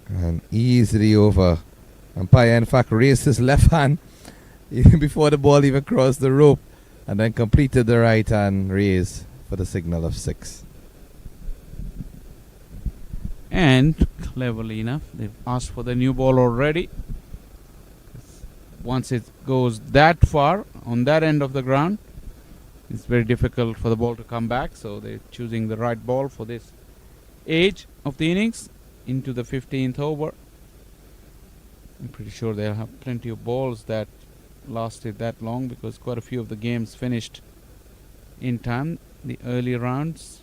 Speaker 2: And easily over. Umpire in fact raised his left hand even before the ball even crossed the rope, and then completed the right hand raise for the signal of 6.
Speaker 1: And cleverly enough, they've asked for the new ball already. Once it goes that far on that end of the ground, it's very difficult for the ball to come back. So they're choosing the right ball for this age of the innings into the 15th over. I'm pretty sure they'll have plenty of balls that lasted that long, because quite a few of the games finished in time, the early rounds.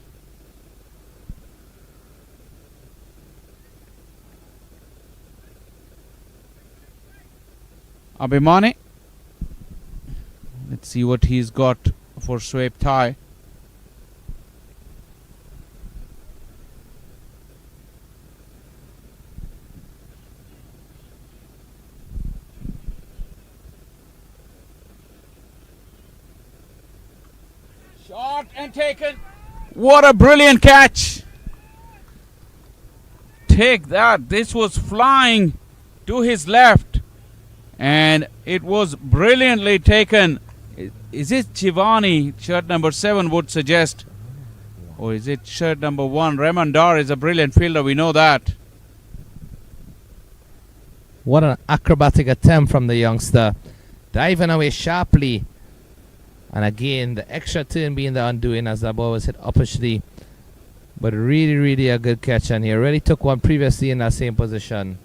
Speaker 1: Abhimani. Let's see what he's got for Shoaib Thai. Shot and taken. What a brilliant catch. Take that. This was flying to his left, and it was brilliantly taken. Is it Chivani, shirt number 7, would suggest? Or is it shirt number 1? Raymond Dar is a brilliant fielder, we know that.
Speaker 2: What an acrobatic attempt from the youngster. Diving away sharply. And again, the extra turn being the undoing as the ball was hit uppishly. But really, really a good catch. And he already took one previously in that same position.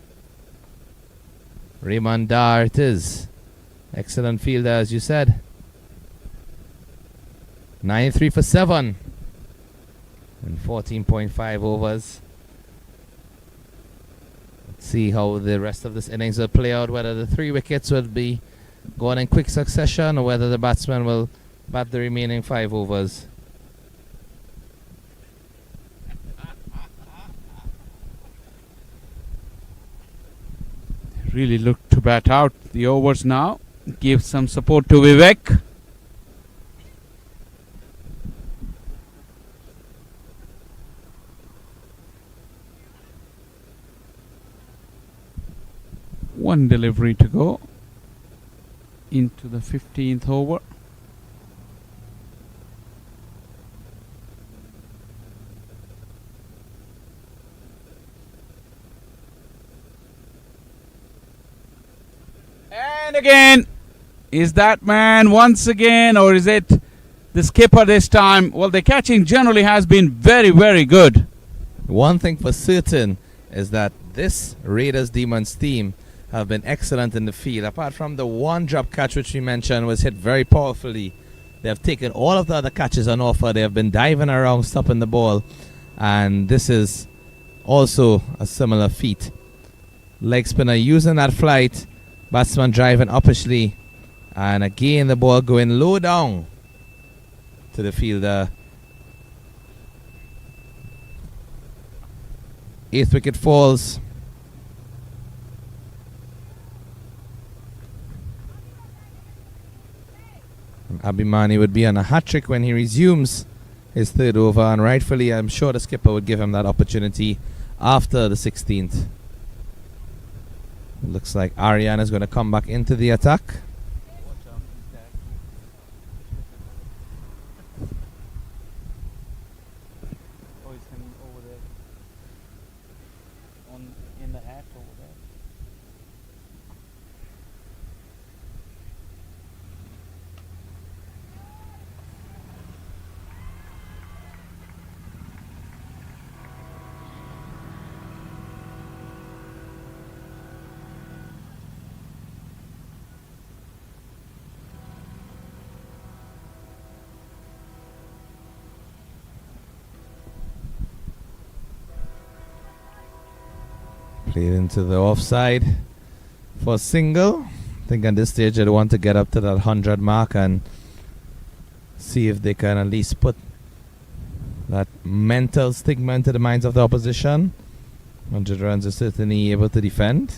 Speaker 2: Raymond Dar it is. Excellent fielder, as you said. 9-3 for 7. And 14.5 overs. Let's see how the rest of this innings will play out. Whether the 3 wickets will be going in quick succession, or whether the batsman will bat the remaining 5 overs.
Speaker 1: Really look to bat out the overs now. Give some support to Vivek. One delivery to go into the 15th over. And again, is that man once again, or is it the skipper this time? Well, the catching generally has been very, very good.
Speaker 2: One thing for certain is that this Raiders Demons team have been excellent in the field. Apart from the one drop catch which we mentioned was hit very powerfully, they have taken all of the other catches on offer. They have been diving around, stopping the ball, and this is also a similar feat. Leg spinner using that flight, batsman driving uppishly, And again, the ball going low down to the fielder. 8th wicket falls. And Abhimani would be on a hat-trick when he resumes his 3rd over, and rightfully I'm sure the skipper would give him that opportunity after the 16th. It looks like Aryan is going to come back into the attack. Played into the offside for a single. I think at this stage they want to get up to that 100 mark and see if they can at least put that mental stigma into the minds of the opposition. 100 runs is certainly able to defend.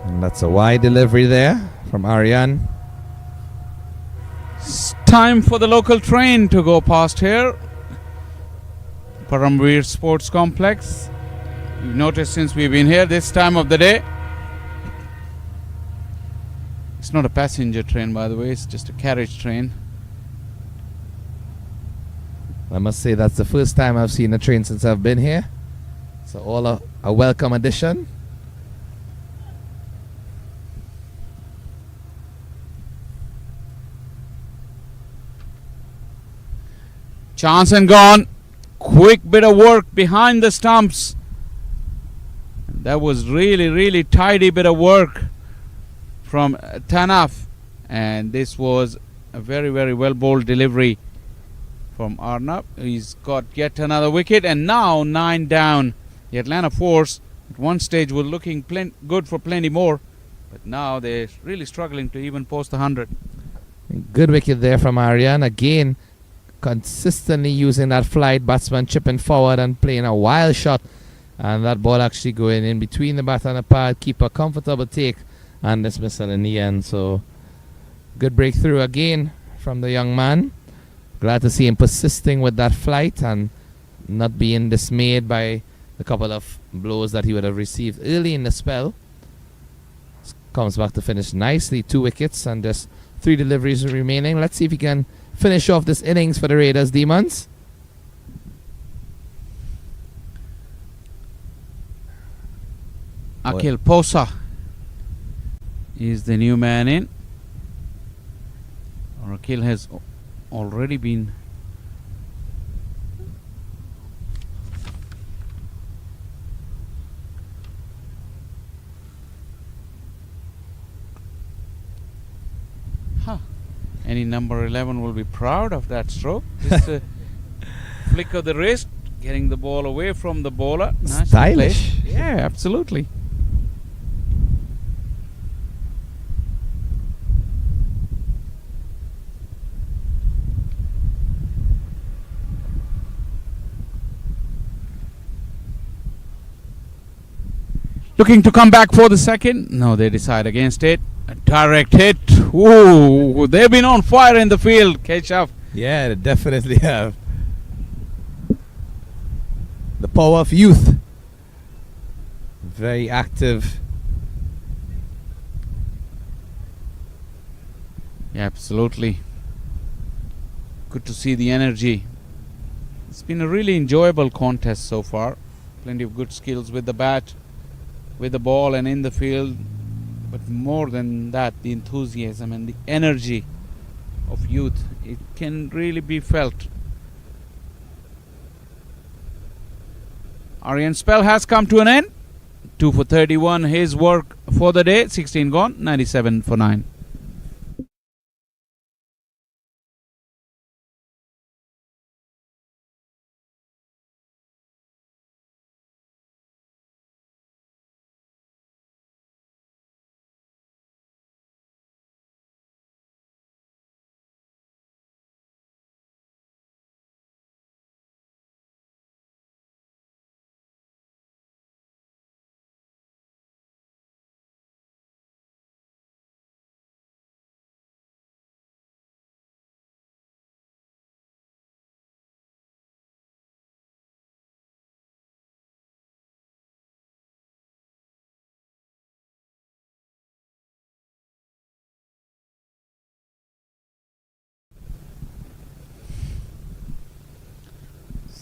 Speaker 2: And that's a wide delivery there from Aryan.
Speaker 1: It's time for the local train to go past here. Paramveer Sports Complex. You've noticed since we've been here this time of the day. It's not a passenger train, by the way, it's just a carriage train.
Speaker 2: I must say that's the first time I've seen a train since I've been here. So all a welcome addition.
Speaker 1: Chance and gone. Quick bit of work behind the stumps. That was really tidy bit of work from Tanaf. And this was a very well bowled delivery from Arnab. He's got yet another wicket, and now 9 down. The Atlanta Force at one stage were looking good for plenty more, but now they're really struggling to even post the 100.
Speaker 2: Good wicket there from Aryan. Again, consistently using that flight, batsman chipping forward and playing a wild shot, and that ball actually going in between the bat and the pad. Keeper comfortable take and dismissal in the end. So good breakthrough again from the young man. Glad to see him persisting with that flight and not being dismayed by the couple of blows that he would have received early in the spell. Comes back to finish nicely. 2 wickets and just 3 deliveries remaining. Let's see if he can finish off this innings for the Raiders Demons.
Speaker 1: Akhil Posa is the new man in. Akhil has already been any number 11 will be proud of that stroke. Just a flick of the wrist, getting the ball away from the bowler. Nicely
Speaker 2: Stylish.
Speaker 1: played. Yeah, absolutely. Looking to come back for the second. No, they decide against it. A direct hit. Ooh, they've been on fire in the field, Keshav.
Speaker 2: Yeah, they definitely have. The power of youth. Very active.
Speaker 1: Yeah, absolutely. Good to see the energy. It's been a really enjoyable contest so far. Plenty of good skills with the bat, with the ball and in the field. But more than that, the enthusiasm and the energy of youth, it can really be felt. Aryan's spell has come to an end. 2 for 31, his work for the day. 16 gone, 97 for 9.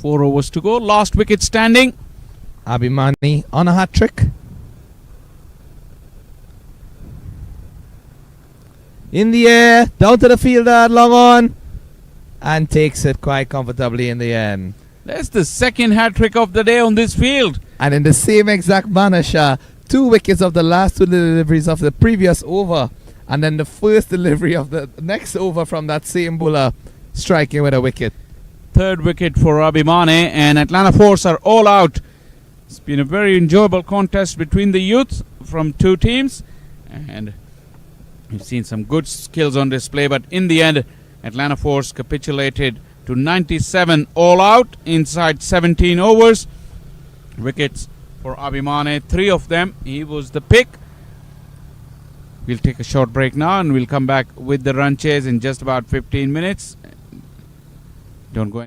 Speaker 1: Four overs to go. Last wicket standing.
Speaker 2: Abhimani on a hat trick. In the air, down to the fielder, long on, and takes it quite comfortably in the end.
Speaker 1: That's the second hat trick of the day on this field.
Speaker 2: And in the same exact manner, Shah, 2 wickets of the last 2 deliveries of the previous over, and then the first delivery of the next over from that same bowler, striking with a wicket.
Speaker 1: Third wicket for Abhimane, and Atlanta Force are all out. It's been a very enjoyable contest between the youths from two teams, and we've seen some good skills on display, but in the end, Atlanta Force capitulated to 97 all out inside 17 overs. Wickets for Abhimane, 3 of them. He was the pick. We'll take a short break now, and we'll come back with the run chase in just about 15 minutes. Don't go.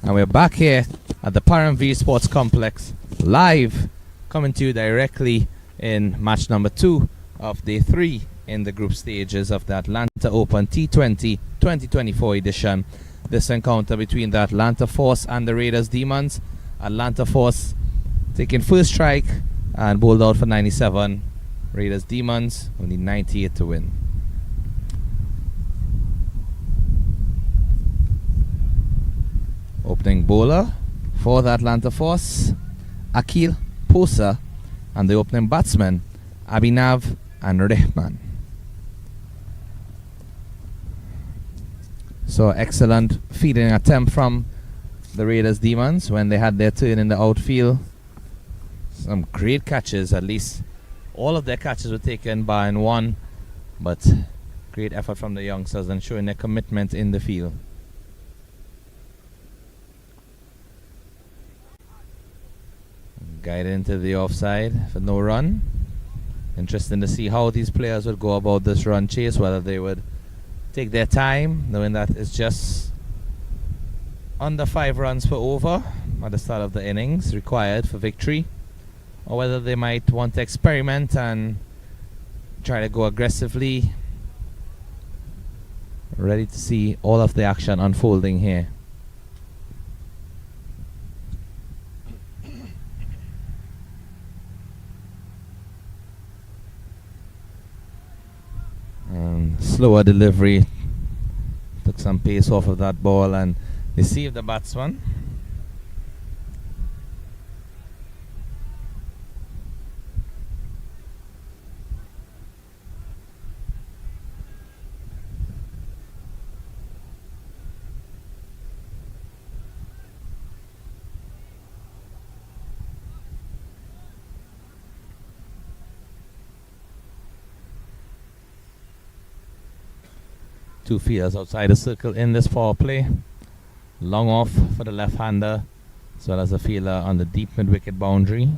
Speaker 2: And we're back here at the Paramveer Sports Complex, live, coming to you directly in match number 2 of day 3 in the group stages of the Atlanta Open T20 2024 edition. This encounter between the Atlanta Force and the Raiders Demons. Atlanta Force taking first strike and bowled out for 97. Raiders Demons only 98 to win. Opening bowler for the Atlanta Force, Akil Posa, and the opening batsman, Abhinav and Rehman. So excellent fielding attempt from the Raiders Demons when they had their turn in the outfield. Some great catches, at least all of their catches were taken by and one, but great effort from the youngsters and showing their commitment in the field. Guided into the offside for no run. Interesting to see how these players would go about this run chase, whether they would take their time, knowing that it's just under 5 runs per over at the start of the innings required for victory, or whether they might want to experiment and try to go aggressively. Ready to see all of the action unfolding here. Slower delivery, took some pace off of that ball and deceived the batsman. Two fielders outside the circle in this power play. Long off for the left-hander, as well as a fielder on the deep mid-wicket boundary.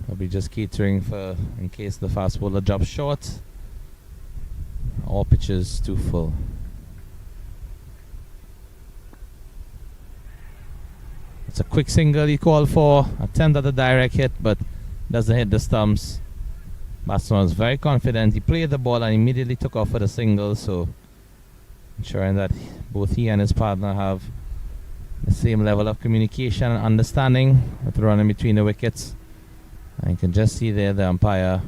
Speaker 2: Probably just catering for in case the fast bowler drops short. All pitches too full. It's a quick single he called for. Attempt at a direct hit, but doesn't hit the stumps. Batsman was very confident. He played the ball and immediately took off for the single, so ensuring that both he and his partner have the same level of communication and understanding with running between the wickets. And you can just see there the umpire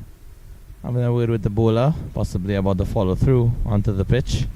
Speaker 2: having a word with the bowler, possibly about the follow through onto the pitch.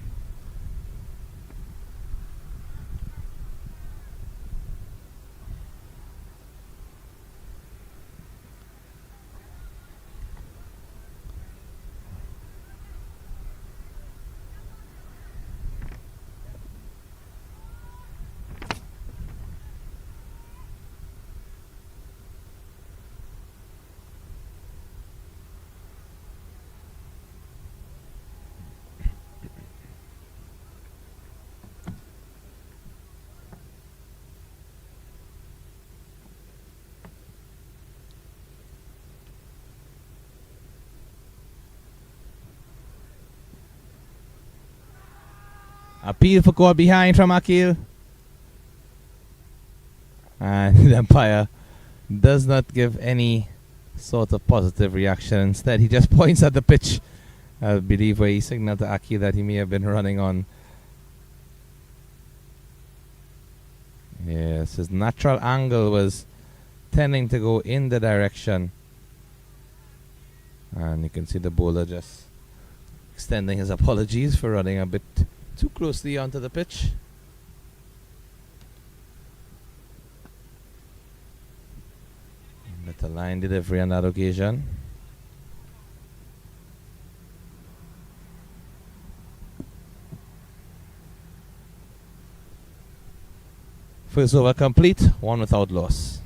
Speaker 2: Appeal for caught behind from Akil. And the umpire does not give any sort of positive reaction. Instead, he just points at the pitch, I believe, where he signaled to Akil that he may have been running on. Yes, his natural angle was tending to go in the direction. And you can see the bowler just extending his apologies for running a bit too closely onto the pitch. Better line delivery on that occasion. First over complete, 1 without loss.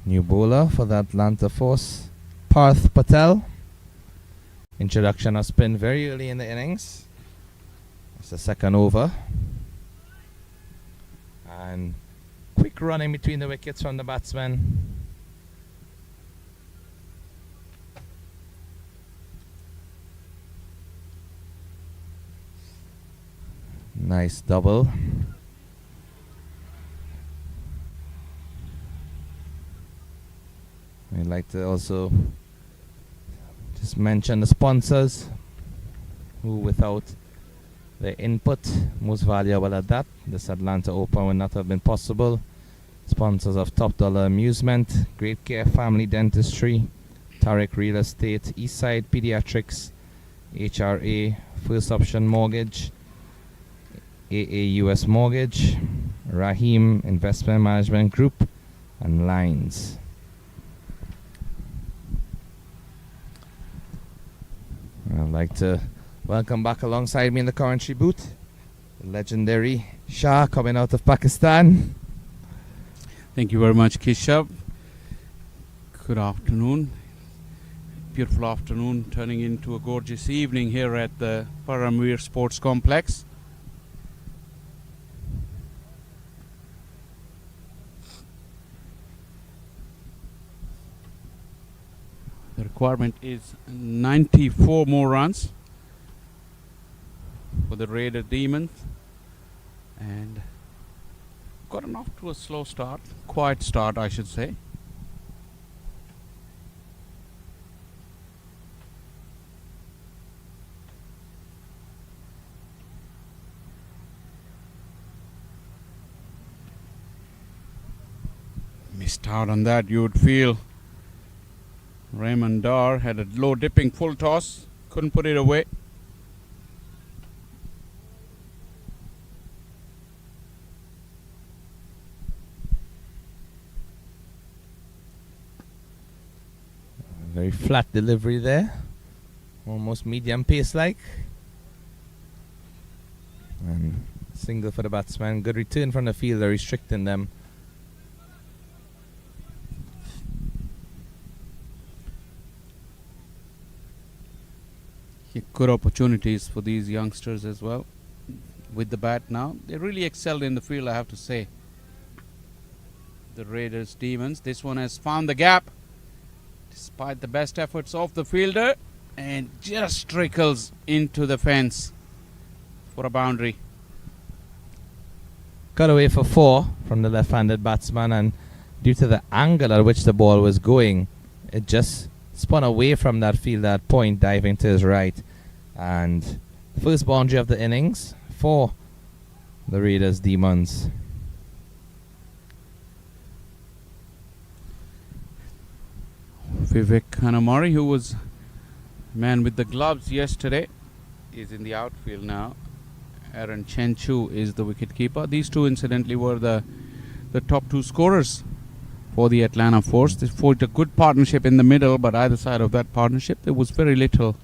Speaker 2: New bowler for the Atlanta Force, Parth Patel. Introduction of spin very early in the innings. It's the second over. And quick running between the wickets from the batsman. Nice double. I'd like to also just mention the sponsors who, without their input, most valuable at that, this Atlanta Open would not have been possible. Sponsors of Top Dollar Amusement, Great Care Family Dentistry, Tarek Real Estate, Eastside Pediatrics, HRA, First Option Mortgage, AAUS Mortgage, Rahim Investment Management Group, and Lines. I'd like to welcome back alongside me in the commentary booth the legendary Shah coming out of Pakistan.
Speaker 1: Thank you very much, Keshav. Good afternoon. Beautiful afternoon, turning into a gorgeous evening here at the Paramveer Sports Complex. The requirement is 94 more runs for the Raider Demons, and gotten off to a slow start, quiet start I should say. Missed out on that, you would feel. Raymond Dar had a low dipping full toss, couldn't put it away.
Speaker 2: Very flat delivery there, almost medium pace like. And single for the batsman, good return from the fielder, restricting them.
Speaker 1: Good opportunities for these youngsters as well with the bat now. They really excelled in the field, I have to say. The Raiders Demons. This one has found the gap despite the best efforts of the fielder and just trickles into the fence for a boundary.
Speaker 2: Cut away for 4 from the left-handed batsman, and due to the angle at which the ball was going, it just spun away from that fielder at point, diving to his right. And first boundary of the innings for the Raiders Demons.
Speaker 1: Vivek Kanamari, who was man with the gloves yesterday, is in the outfield now. Aaron Chenchu is the wicketkeeper. These two incidentally were the top 2 scorers for the Atlanta Force. They forged a good partnership in the middle, but either side of that partnership there was very little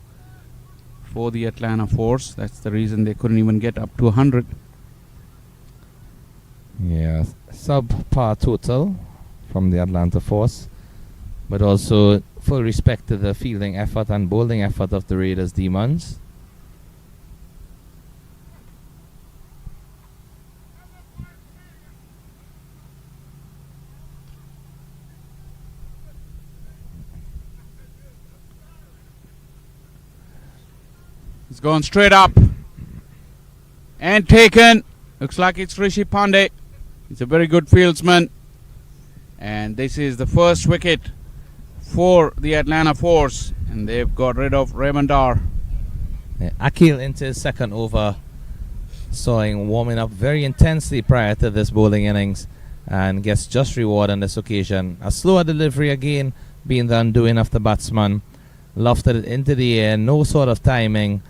Speaker 1: for the Atlanta Force. That's the reason they couldn't even get up to 100.
Speaker 2: Yeah, sub-par total from the Atlanta Force, but also full respect to the fielding effort and bowling effort of the Raiders Demons.
Speaker 1: It's gone straight up and taken. Looks like it's Rishi Pandey. He's a very good fieldsman, and this is the first wicket for the Atlanta Force, and they've got rid of Raymond Dar.
Speaker 2: Akil into his second over, saw him warming up very intensely prior to this bowling innings, and gets just reward on this occasion. A slower delivery again being the undoing of the batsman. Lofted it into the air, no sort of timing,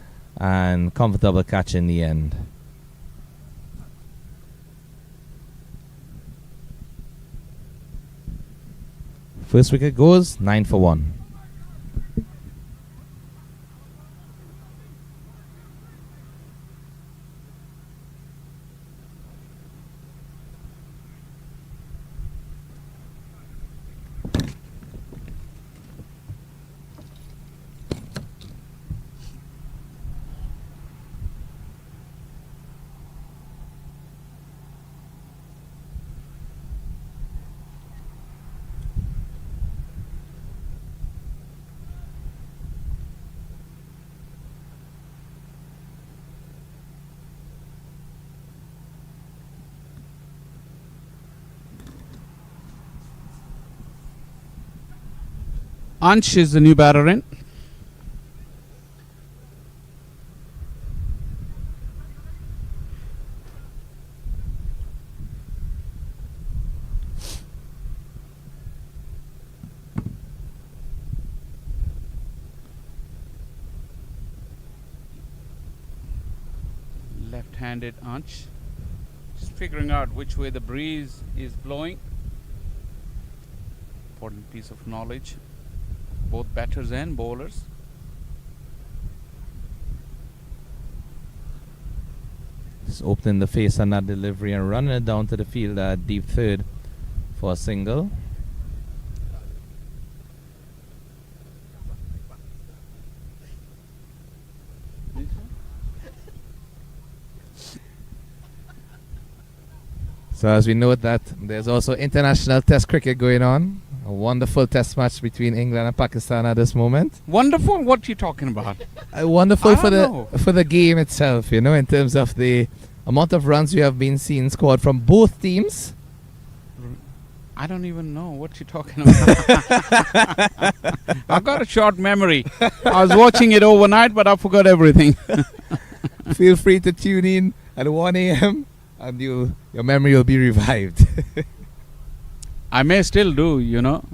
Speaker 2: and comfortable catch in the end. First wicket goes 9 for 1.
Speaker 1: Ansh is the new batter in. Left-handed Ansh. Just figuring out which way the breeze is blowing. Important piece of knowledge. Both batters and bowlers.
Speaker 2: Just opening the face on that delivery and running it down to the field at deep third for a single. So as we note that there's also international test cricket going on. A wonderful test match between England and Pakistan at this moment.
Speaker 1: Wonderful. What are you talking about?
Speaker 2: Wonderful
Speaker 1: I
Speaker 2: for
Speaker 1: don't
Speaker 2: the game itself, you know, in terms of the amount of runs we have been seeing scored from both teams.
Speaker 1: I don't even know what you're talking about. I've got a short memory. I was watching it overnight, but I forgot everything.
Speaker 2: Feel free to tune in at 1 a.m. and your memory will be revived.
Speaker 1: I may still do, you know.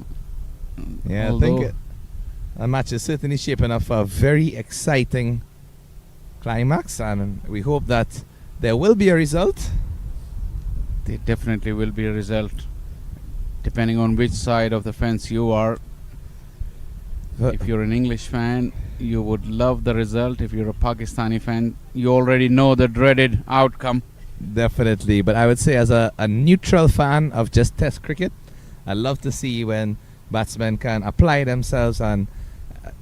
Speaker 2: Yeah, I
Speaker 1: Although-
Speaker 2: think the match is certainly shaping up for a very exciting climax, and we hope that there will be a result.
Speaker 1: There definitely will be a result, depending on which side of the fence you are. If you're an English fan, you would love the result. If you're a Pakistani fan, you already know the dreaded outcome.
Speaker 2: Definitely, but I would say as a neutral fan of just test cricket, I love to see when batsmen can apply themselves, and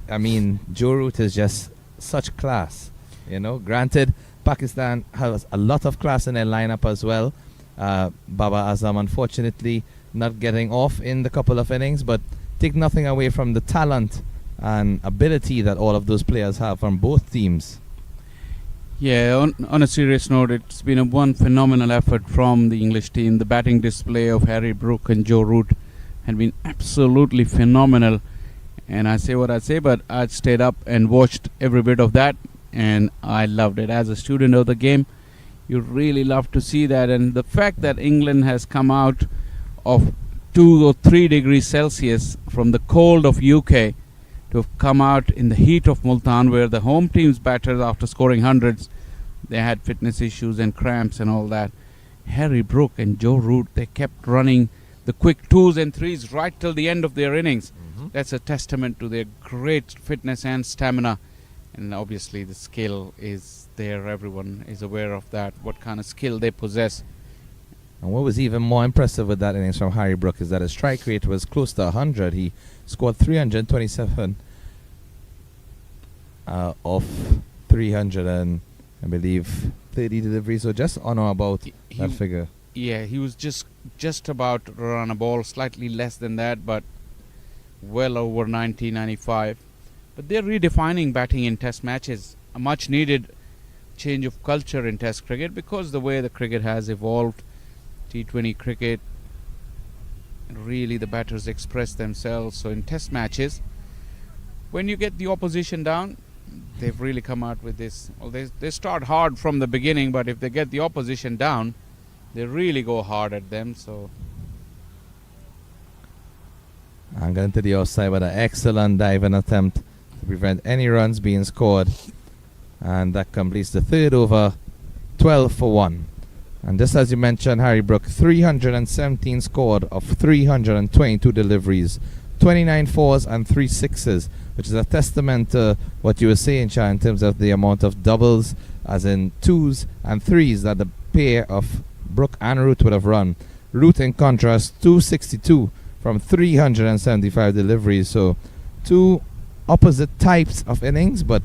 Speaker 2: I mean, Joe Root is just such class, you know. Granted, Pakistan has a lot of class in their lineup as well. Baba Azam unfortunately not getting off in the couple of innings, but take nothing away from the talent and ability that all of those players have from both teams.
Speaker 1: Yeah, on a serious note, it's been a one phenomenal effort from the English team. The batting display of Harry Brook and Joe Root had been absolutely phenomenal. And I say what I say, but I stayed up and watched every bit of that, and I loved it. As a student of the game, you really love to see that. And the fact that England has come out of 2 or 3 degrees Celsius from the cold of UK to have come out in the heat of Multan, where the home team's batters, after scoring hundreds, they had fitness issues and cramps and all that. Harry Brook and Joe Root, they kept running the quick 2s and 3s right till the end of their innings. That's a testament to their great fitness and stamina. And obviously the skill is there. Everyone is aware of that, what kind of skill they possess.
Speaker 2: And what was even more impressive with that innings from Harry Brook is that his strike rate was close to 100. He scored 327 of 300 and I believe 30 deliveries, so just on or about that figure.
Speaker 1: Yeah, he was just about to run a ball, slightly less than that, but well over 90, 95. But they're redefining batting in test matches, a much needed change of culture in test cricket, because the way the cricket has evolved, T20 cricket, really the batters express themselves. So in test matches, when you get the opposition down, they've really come out with this. Well, they start hard from the beginning, but if they get the opposition down, they really go hard at them. So
Speaker 2: And going to the outside with an excellent diving attempt to prevent any runs being scored. And that completes the third over, 12 for 1. And just as you mentioned, Harry Brook, 317 scored of 322 deliveries, 29 fours and 3 sixes, which is a testament to what you were saying, Cha, in terms of the amount of doubles, as in 2s and 3s that the pair of Brook and Root would have run. Root, in contrast, 262 from 375 deliveries. So 2 opposite types of innings, but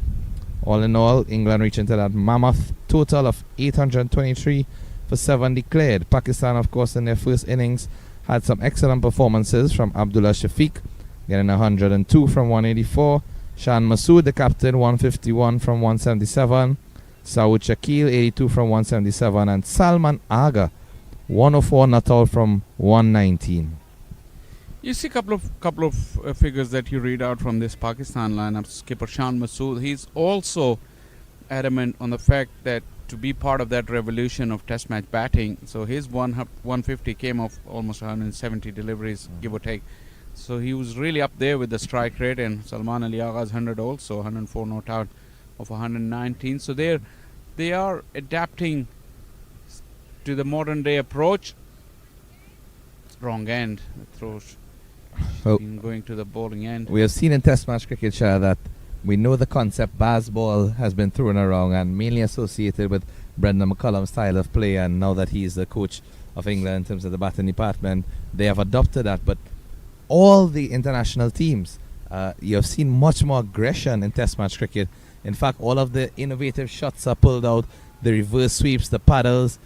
Speaker 2: all in all, England reaching to that mammoth total of 823 for 7 declared. Pakistan, of course, in their first innings had some excellent performances from Abdullah Shafiq, getting 102 from 184. Shan Masood, the captain, 151 from 177. Saud Shakil, 82 from 177. And Salman Aga, 104 not out from 119.
Speaker 1: You see couple of figures that you read out from this Pakistan lineup. Skipper Shan Masood, he's also adamant on the fact that to be part of that revolution of test match batting, so his 150 came off almost 170 deliveries, give or take. So he was really up there with the strike rate, and Salman Ali Agha's 100 also, 104 not out of 119. So they are adapting to the modern day approach. Wrong end, the throws
Speaker 2: Oh.
Speaker 1: been going to the bowling end.
Speaker 2: We have seen in Test match cricket, Shah, that we know the concept Baz ball has been thrown around and mainly associated with Brendan McCullum's style of play, and now that he's the coach of England in terms of the batting department, they have adopted that. But all the international teams, you have seen much more aggression in Test match cricket. In fact, all of the innovative shots are pulled out, the reverse sweeps, the paddles.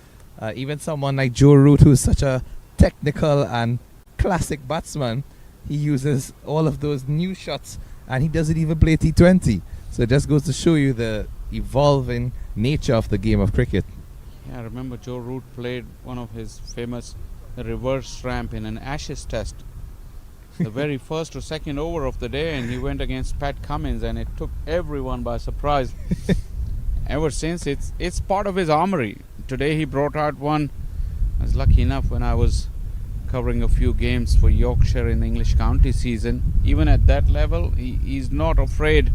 Speaker 2: Even someone like Joe Root, who's such a technical and classic batsman, he uses all of those new shots, and he doesn't even play T20. So it just goes to show you the evolving nature of the game of cricket.
Speaker 1: Yeah, I remember Joe Root played one of his famous reverse ramp in an Ashes test. The very first or second over of the day, and he went against Pat Cummins, and it took everyone by surprise. Ever since, it's part of his armory. Today he brought out one. I was lucky enough when I was covering a few games for Yorkshire in the English county season. Even at that level, he's not afraid.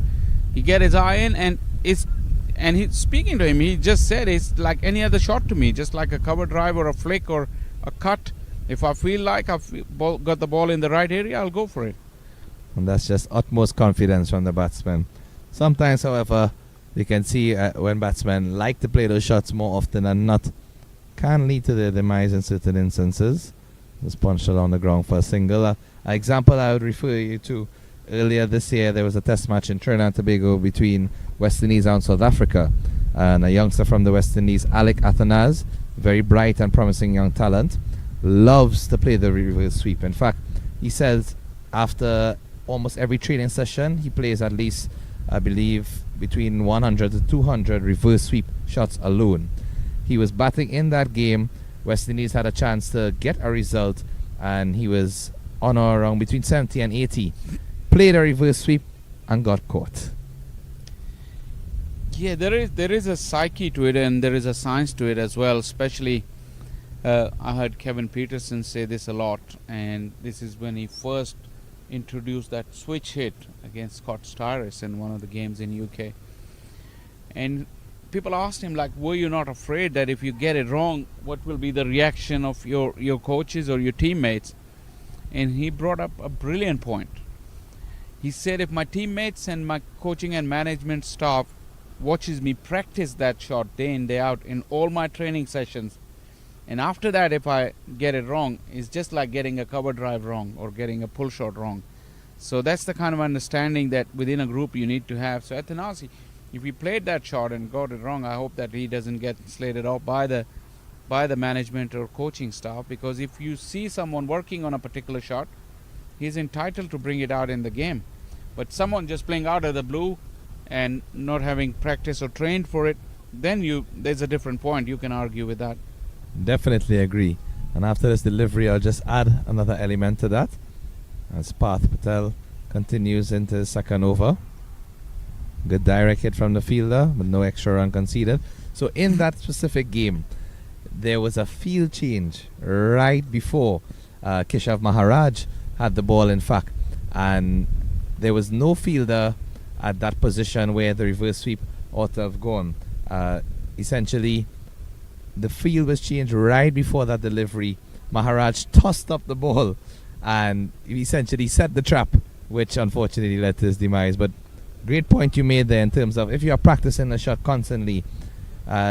Speaker 1: He get his eye in, and he speaking to him, he just said it's like any other shot to me, just like a cover drive or a flick or a cut. If I feel like I've got the ball in the right area, I'll go for it.
Speaker 2: And that's just utmost confidence from the batsman. Sometimes, however, you can see when batsmen like to play those shots more often than not, can lead to their demise in certain instances. Was punched along the ground for a single. An example I would refer you to, earlier this year there was a test match in Trinidad and Tobago between West Indies and South Africa, and a youngster from the West Indies, Alec Athanaz, very bright and promising young talent, loves to play the reverse sweep. In fact, he says after almost every training session he plays at least, I believe, between 100 to 200 reverse sweep shots alone. He was batting in that game. West Indies had a chance to get a result, and he was on or around between 70 and 80. Played a reverse sweep and got caught.
Speaker 1: Yeah, there is a psyche to it, and there is a science to it as well. Especially, I heard Kevin Peterson say this a lot, and this is when he first introduced that switch hit against Scott Styris in one of the games in UK. And people asked him, like, were you not afraid that if you get it wrong, what will be the reaction of your coaches or your teammates? And he brought up a brilliant point. He said, if my teammates and my coaching and management staff watches me practice that shot day in, day out in all my training sessions, and after that, if I get it wrong, it's just like getting a cover drive wrong or getting a pull shot wrong. So that's the kind of understanding that within a group you need to have. So Athanasi, if he played that shot and got it wrong, I hope that he doesn't get slated off by the management or coaching staff, because if you see someone working on a particular shot, he's entitled to bring it out in the game. But someone just playing out of the blue and not having practice or trained for it, then there's a different point. You can argue with that.
Speaker 2: Definitely agree. And after this delivery, I'll just add another element to that, as Parth Patel continues into his second over. Good direct hit from the fielder, but no extra run conceded. So in that specific game, there was a field change right before Keshav Maharaj had the ball, in fact, and there was no fielder at that position where the reverse sweep ought to have gone. Essentially, the field was changed right before that delivery. Maharaj tossed up the ball and essentially set the trap, which unfortunately led to his demise. But great point you made there in terms of if you are practicing the shot constantly.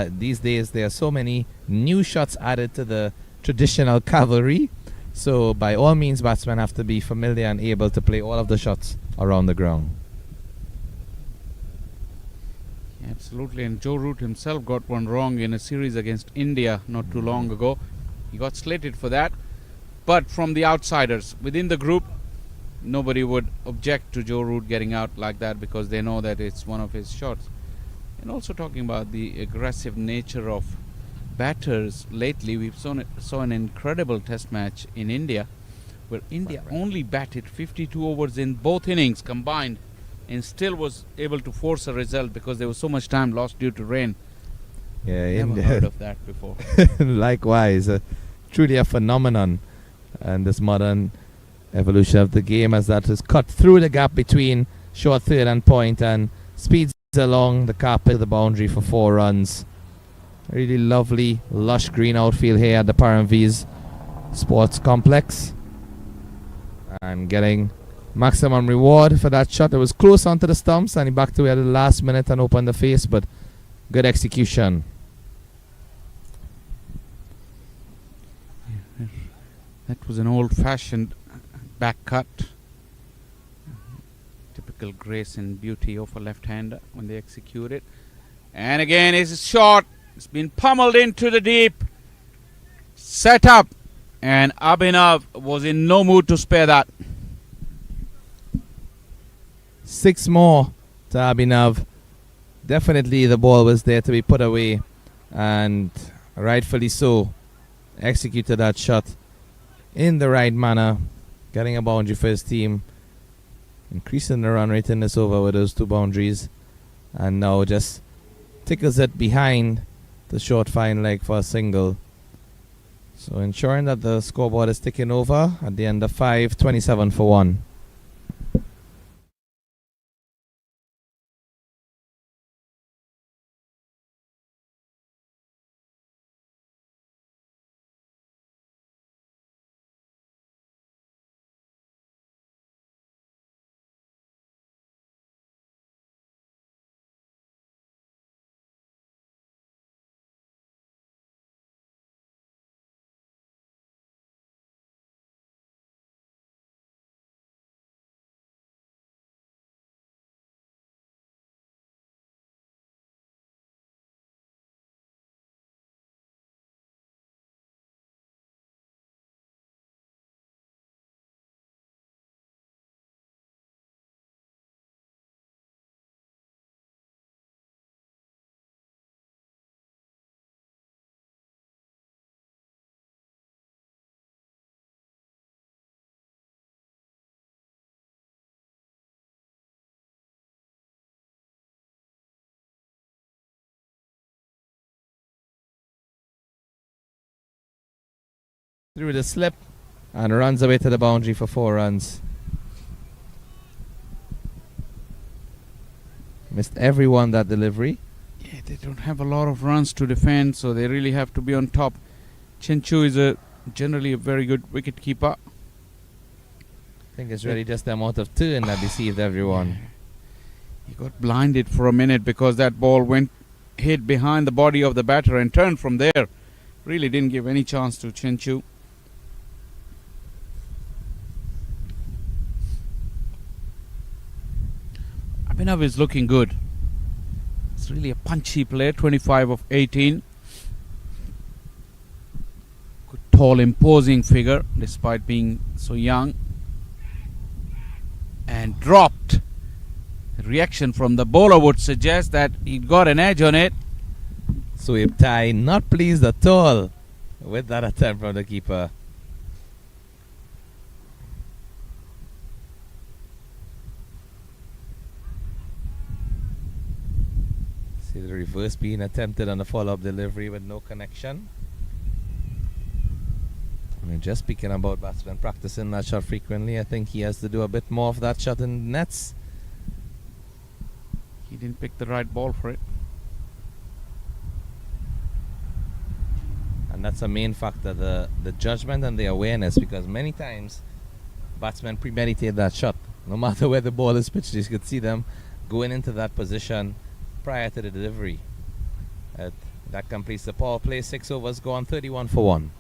Speaker 2: These days there are so many new shots added to the traditional cavalry. So by all means, batsmen have to be familiar and able to play all of the shots around the ground.
Speaker 1: Absolutely, and Joe Root himself got one wrong in a series against India not too long ago. He got slated for that. But from the outsiders, within the group, nobody would object to Joe Root getting out like that because they know that it's one of his shots. And also talking about the aggressive nature of batters lately, we've saw an incredible test match in India where India
Speaker 2: Right.
Speaker 1: only batted 52 overs in both innings combined and still was able to force a result because there was so much time lost due to rain.
Speaker 2: Yeah,
Speaker 1: Never
Speaker 2: India.
Speaker 1: heard of that before.
Speaker 2: Likewise, truly a phenomenon, and this modern evolution of the game as that is cut through the gap between short third and point and speeds along the carpet of the boundary for 4 runs. Really lovely, lush green outfield here at the Paramvees Sports Complex, and getting maximum reward for that shot. It was close onto the stumps and he backed away at the last minute and opened the face, but good execution.
Speaker 1: That was an old-fashioned back cut. Typical grace and beauty of a left-hander when they execute it. And again, his shot. It's been pummeled into the deep. Set up. And Abhinav was in no mood to spare that.
Speaker 2: 6 more to Abhinav. Definitely the ball was there to be put away, and rightfully so. Executed that shot in the right manner, getting a boundary for his team, increasing the run rate in this over with those 2 boundaries, and now just tickles it behind the short fine leg for a single. So ensuring that the scoreboard is ticking over at the end of 5, 27 for 1. Through the slip and runs away to the boundary for 4 runs. Missed everyone that delivery.
Speaker 1: Yeah, they don't have a lot of runs to defend, so they really have to be on top. Chinchu is generally a very good wicket keeper.
Speaker 2: I think it's really just the amount of turn that deceived everyone.
Speaker 1: He got blinded for a minute because that ball hit behind the body of the batter and turned from there. Really didn't give any chance to Chinchu. Abhinav is looking good. It's really a punchy player, 25 of 18. Good, tall, imposing figure despite being so young. And dropped. The reaction from the bowler would suggest that he got an edge on it.
Speaker 2: Sweep tie, not pleased at all with that attempt from the keeper. See the reverse being attempted on the follow-up delivery with no connection. I mean, just speaking about batsmen practicing that shot frequently, I think he has to do a bit more of that shot in nets.
Speaker 1: He didn't pick the right ball for it.
Speaker 2: And that's a main factor, the judgment and the awareness, because many times batsmen premeditate that shot. No matter where the ball is pitched, you could see them going into that position prior to the delivery. That completes the power play. 6 overs gone, 31 for 1.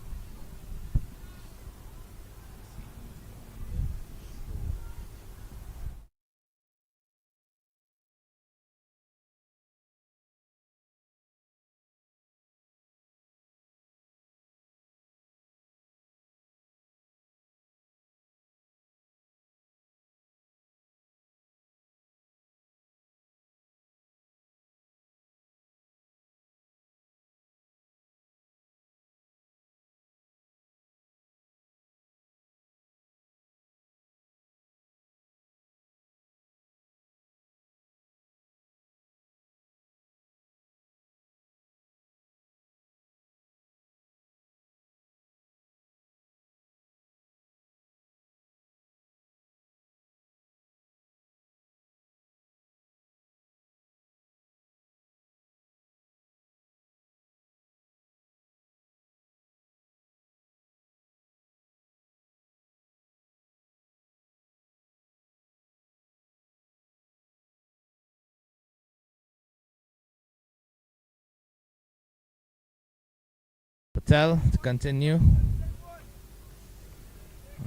Speaker 2: Patel to continue.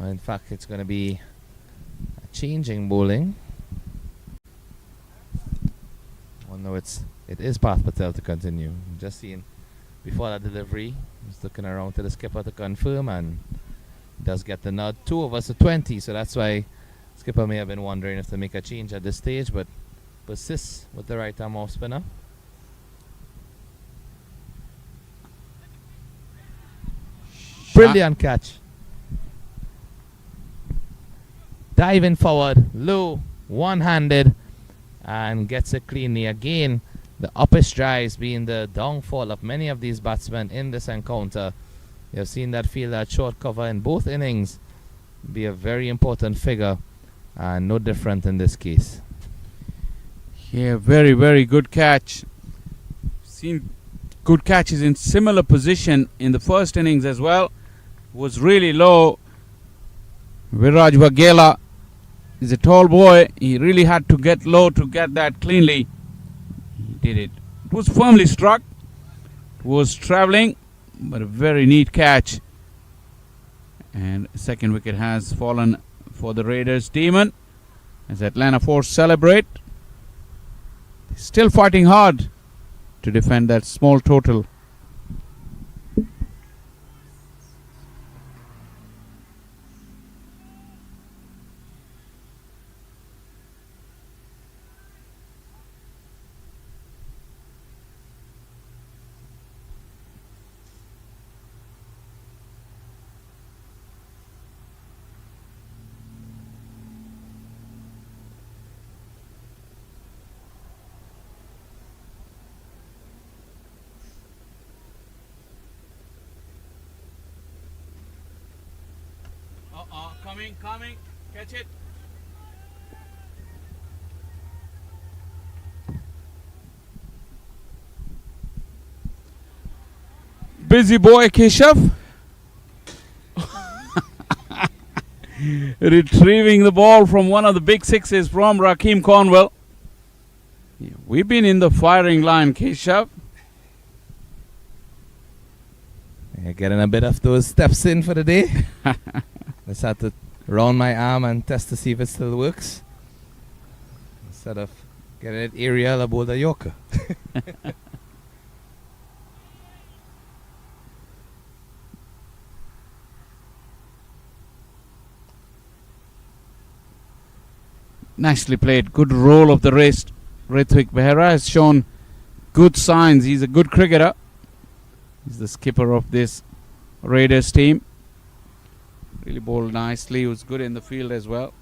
Speaker 2: In fact, it's going to be a changing bowling. Oh no, it is Path Patel to continue. Just seen before that delivery, he's looking around to the skipper to confirm and does get the nod. 2 overs to 20, so that's why skipper may have been wondering if to make a change at this stage, but persists with the right arm off spinner. Brilliant catch. Diving forward, low, one-handed, and gets it cleanly. Again, the upper strides being the downfall of many of these batsmen in this encounter. You have seen that field at short cover in both innings be a very important figure, and no different in this case.
Speaker 1: Yeah, very, very good catch. Seen good catches in similar position in the first innings as well. Was really low. Viraj Vaghela is a tall boy. He really had to get low to get that cleanly. He did it. It was firmly struck. It was travelling, but a very neat catch. And second wicket has fallen for the Raiders Demon as Atlanta Force celebrate. Still fighting hard to defend that small total. Coming, catch it. Busy boy Keshav. Retrieving the ball from one of the big sixes from Rakeem Cornwell. Yeah, we've been in the firing line, Keshav.
Speaker 2: Yeah, getting a bit of those steps in for the day. Just had to round my arm and test to see if it still works. Instead of getting it aerial about the Yorker.
Speaker 1: Nicely played. Good roll of the wrist. Ritvik Behera has shown good signs. He's a good cricketer. He's the skipper of this Raiders team. Really bowled nicely. He was good in the field as well.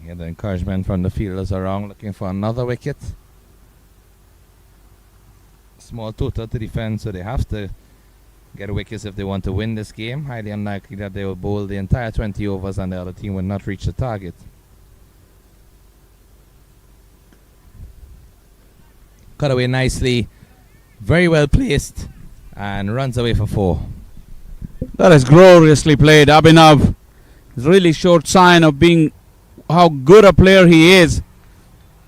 Speaker 2: Yeah, the encouragement from the fielders around looking for another wicket. Small total to defend, so they have to get wickets if they want to win this game. Highly unlikely that they will bowl the entire 20 overs and the other team will not reach the target. Cut away nicely. Very well placed. And runs away for 4.
Speaker 1: That is gloriously played. Abhinav has really showed sign of being how good a player he is.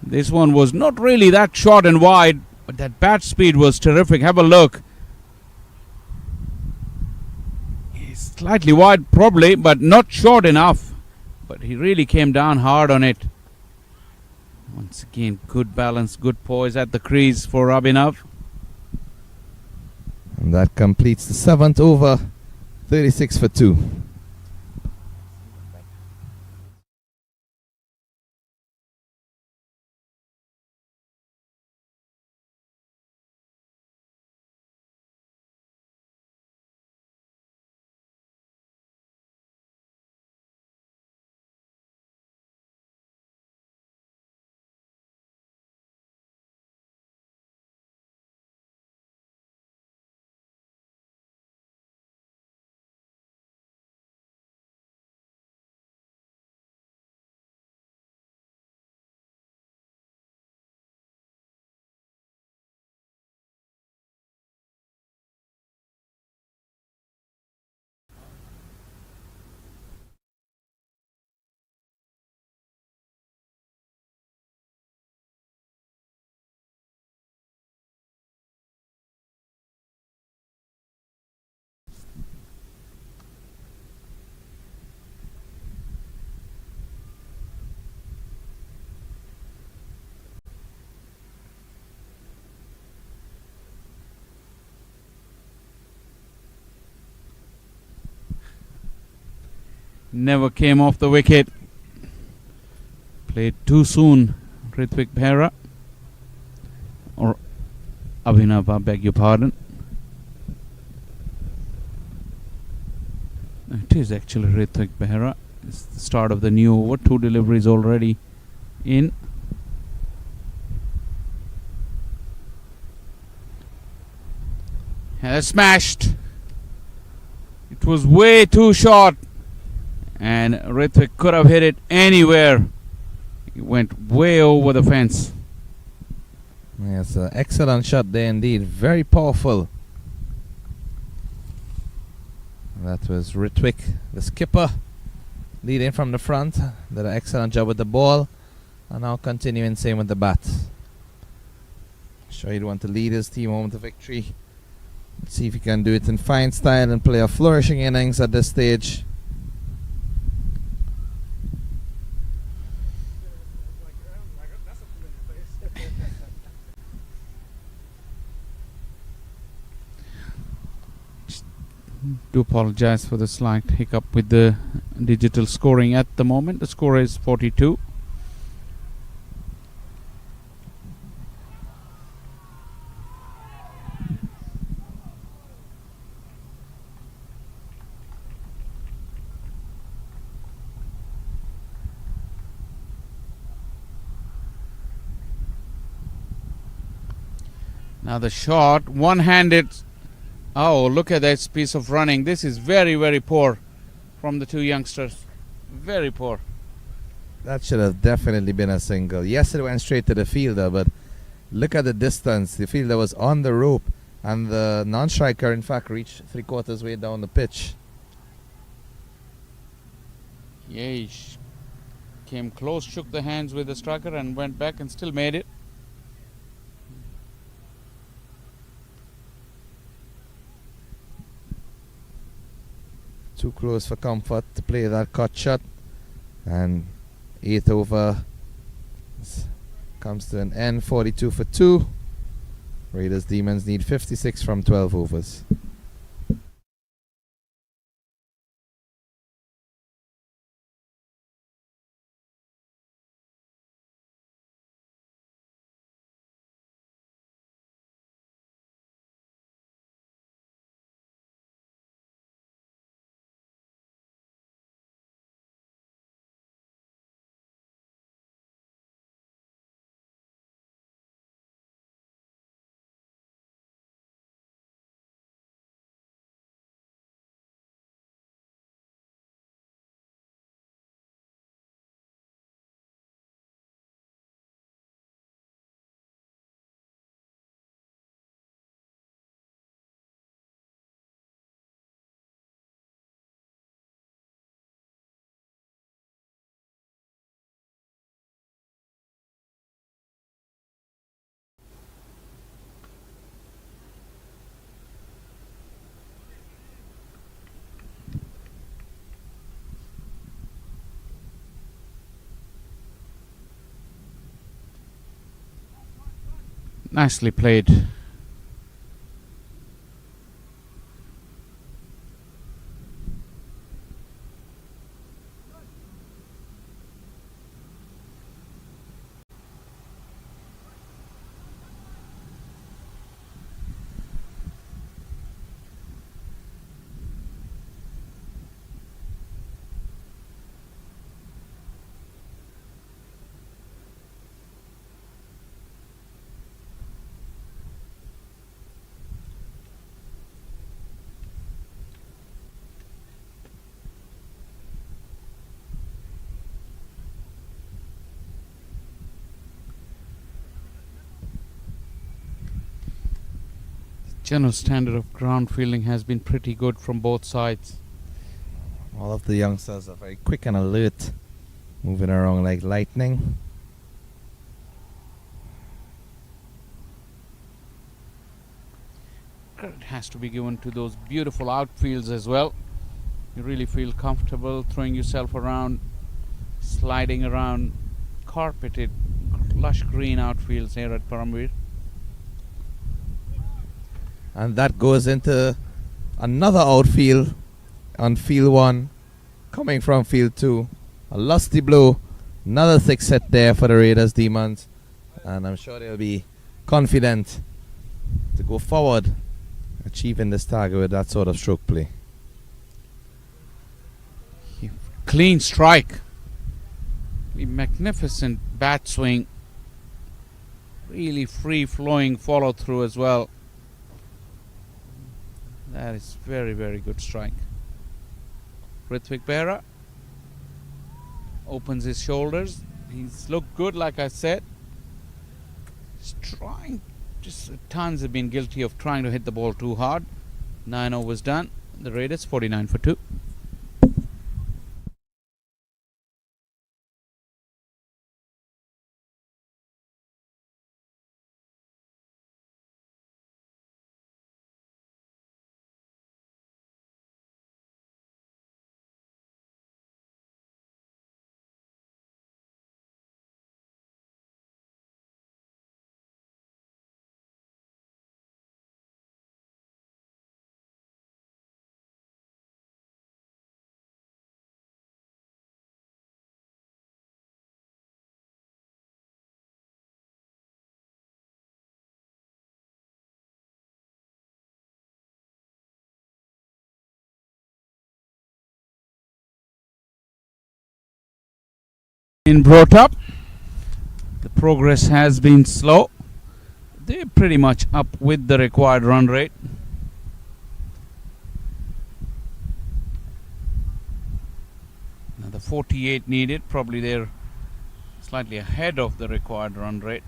Speaker 1: This one was not really that short and wide, but that bat speed was terrific. Have a look. He's slightly wide probably, but not short enough. But he really came down hard on it. Once again, good balance, good poise at the crease for Abhinav.
Speaker 2: And that completes the 7th over, 36 for 2.
Speaker 1: never came off the wicket. Played too soon, Ritvik Behera. Or Abhinav, I beg your pardon. It is actually Ritvik Behera. It's the start of the new over. 2 deliveries already in. Has smashed. It was way too short, and Ritvik could have hit it anywhere. It went way over the fence.
Speaker 2: Yes, an excellent shot there indeed. Very powerful. That was Ritvik, the skipper, leading from the front. Did an excellent job with the ball, and now continuing same with the bat. Sure, he'd want to lead his team home to victory. Let's see if he can do it in fine style and play a flourishing innings at this stage.
Speaker 1: Do apologize for the slight hiccup with the digital scoring at the moment. The score is 42. Now the shot, one-handed. Oh, look at that piece of running. This is very, very poor from the two youngsters. Very poor.
Speaker 2: That should have definitely been a single. Yes, it went straight to the fielder, but look at the distance. The fielder was on the rope, and the non-striker, in fact, reached 3/4 way down the pitch.
Speaker 1: Yeah, he came close, shook the hands with the striker, and went back and still made it.
Speaker 2: Too close for comfort to play that cut shot. And 8th over comes to an end, 42 for 2. Raiders Demons need 56 from 12 overs.
Speaker 1: Nicely played. General standard of ground fielding has been pretty good from both sides.
Speaker 2: All of the youngsters are very quick and alert, moving around like lightning.
Speaker 1: Credit has to be given to those beautiful outfields as well. You really feel comfortable throwing yourself around, sliding around carpeted, lush green outfields here at Paramveer.
Speaker 2: And that goes into another outfield on field 1. coming from field 2. A lusty blow. Another 6 hit there for the Raiders Demons. And I'm sure they'll be confident to go forward, achieving this target with that sort of stroke play.
Speaker 1: Clean strike. A magnificent bat swing. Really free flowing follow through as well. That is very, very good strike. Ritwik Behra opens his shoulders. He's looked good, like I said. He's trying, just at times have been guilty of trying to hit the ball too hard. 9 overs done. The Raiders 49 for 2. Been brought up. The progress has been slow. They're pretty much up with the required run rate. Now the 48 needed. Probably they're slightly ahead of the required run rate.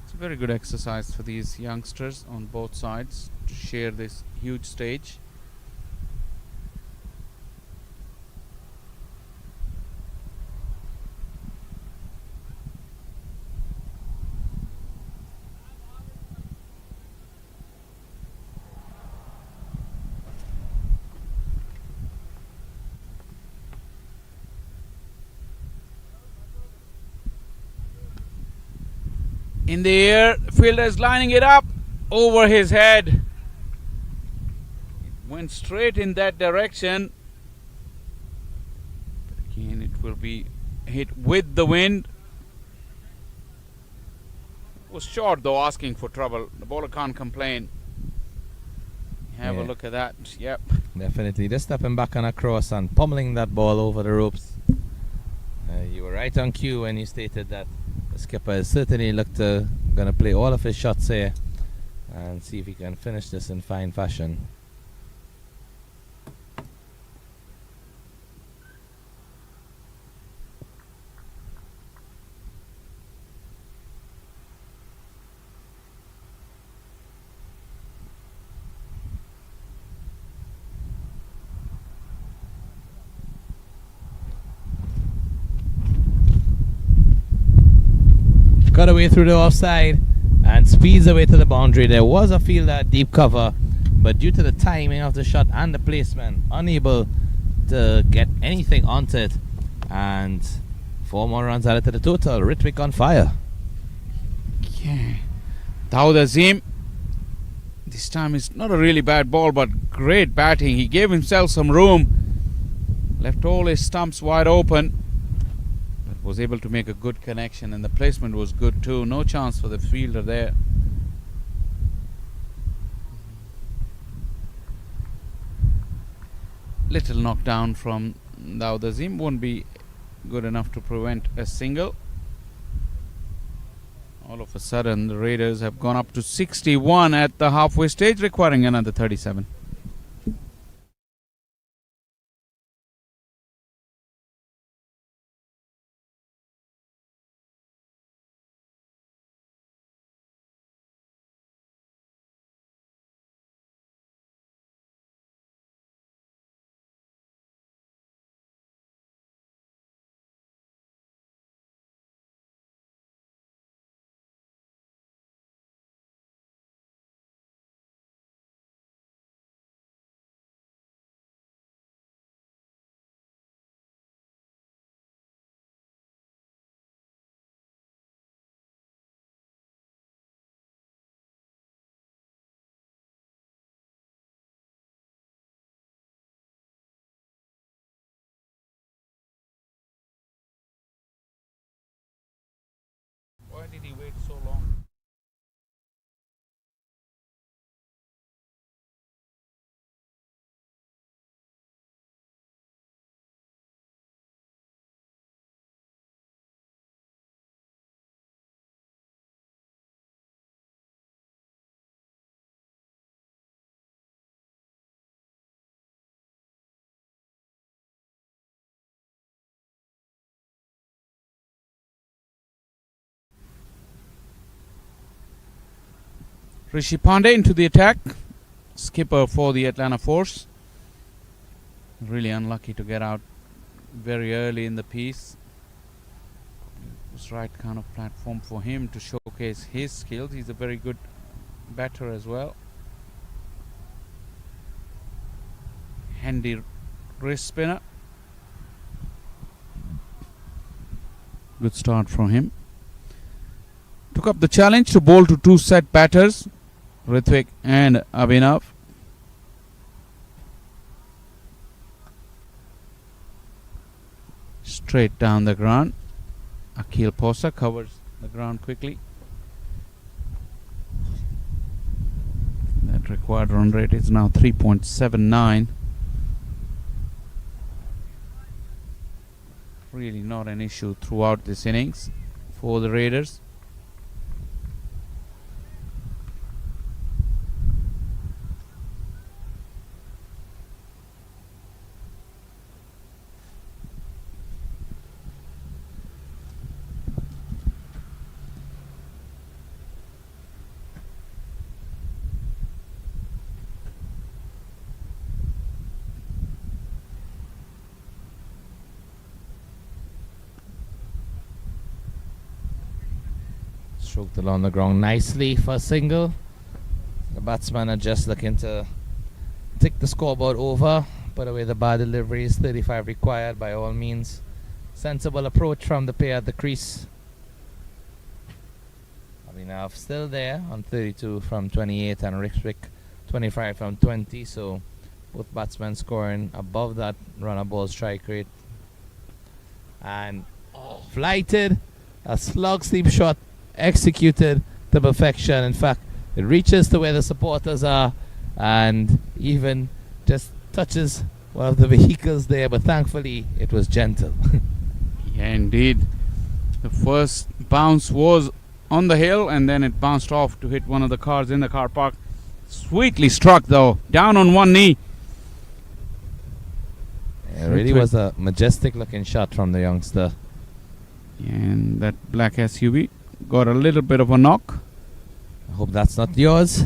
Speaker 1: It's a very good exercise for these youngsters on both sides to share this huge stage. In the air, the fielder is lining it up over his head. It went straight in that direction. But again, it will be hit with the wind. It was short though, asking for trouble. The bowler can't complain. Have a look at that. Yep.
Speaker 2: Definitely. Just stepping back and across and pummeling that ball over the ropes. You were right on cue when you stated that the skipper is certainly going to play all of his shots here and see if he can finish this in fine fashion. Cut away through the offside and speeds away to the boundary. There was a fielder at deep cover, but due to the timing of the shot and the placement, unable to get anything onto it. And 4 more runs added to the total. Ritwik on fire.
Speaker 1: Yeah. Dawood Azim. This time is not a really bad ball, but great batting. He gave himself some room. Left all his stumps wide open. Was able to make a good connection, and the placement was good too. No chance for the fielder there. Little knockdown from Dawood Azim won't be good enough to prevent a single. All of a sudden the Raiders have gone up to 61 at the halfway stage, requiring another 37. take so long? Rishi Pandey into the attack. Skipper for the Atlanta Force. Really unlucky to get out very early in the piece. It was right kind of platform for him to showcase his skills. He's a very good batter as well. Handy wrist spinner. Good start from him. Took up the challenge to bowl to two set batters, Rithwik and Abhinav. Straight down the ground. Akhil Posa covers the ground quickly. That required run rate is now 3.79. Really not an issue throughout this innings for the Raiders.
Speaker 2: Stroked along the ground nicely for a single. The batsmen are just looking to tick the scoreboard over, put away the bad deliveries. 35 required by all means. Sensible approach from the pair at the crease. Abhinav still there on 32 from 28 and Rithwik 25 from 20. So both batsmen scoring above that runner ball strike rate. And flighted, a slug sleep shot executed to perfection. In fact, it reaches to where the supporters are and even just touches one of the vehicles there, but thankfully it was gentle.
Speaker 1: Yeah, indeed. The first bounce was on the hill and then it bounced off to hit one of the cars in the car park. Sweetly struck though, down on one knee.
Speaker 2: It really was a majestic looking shot from the youngster.
Speaker 1: And that black SUV got a little bit of a knock.
Speaker 2: I hope that's not yours.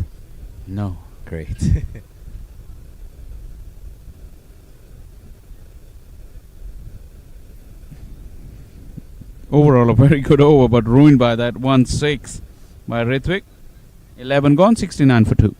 Speaker 1: No.
Speaker 2: Great.
Speaker 1: Overall a very good over, but ruined by that 1-6 by Rithwik. 11 gone, 69 for 2.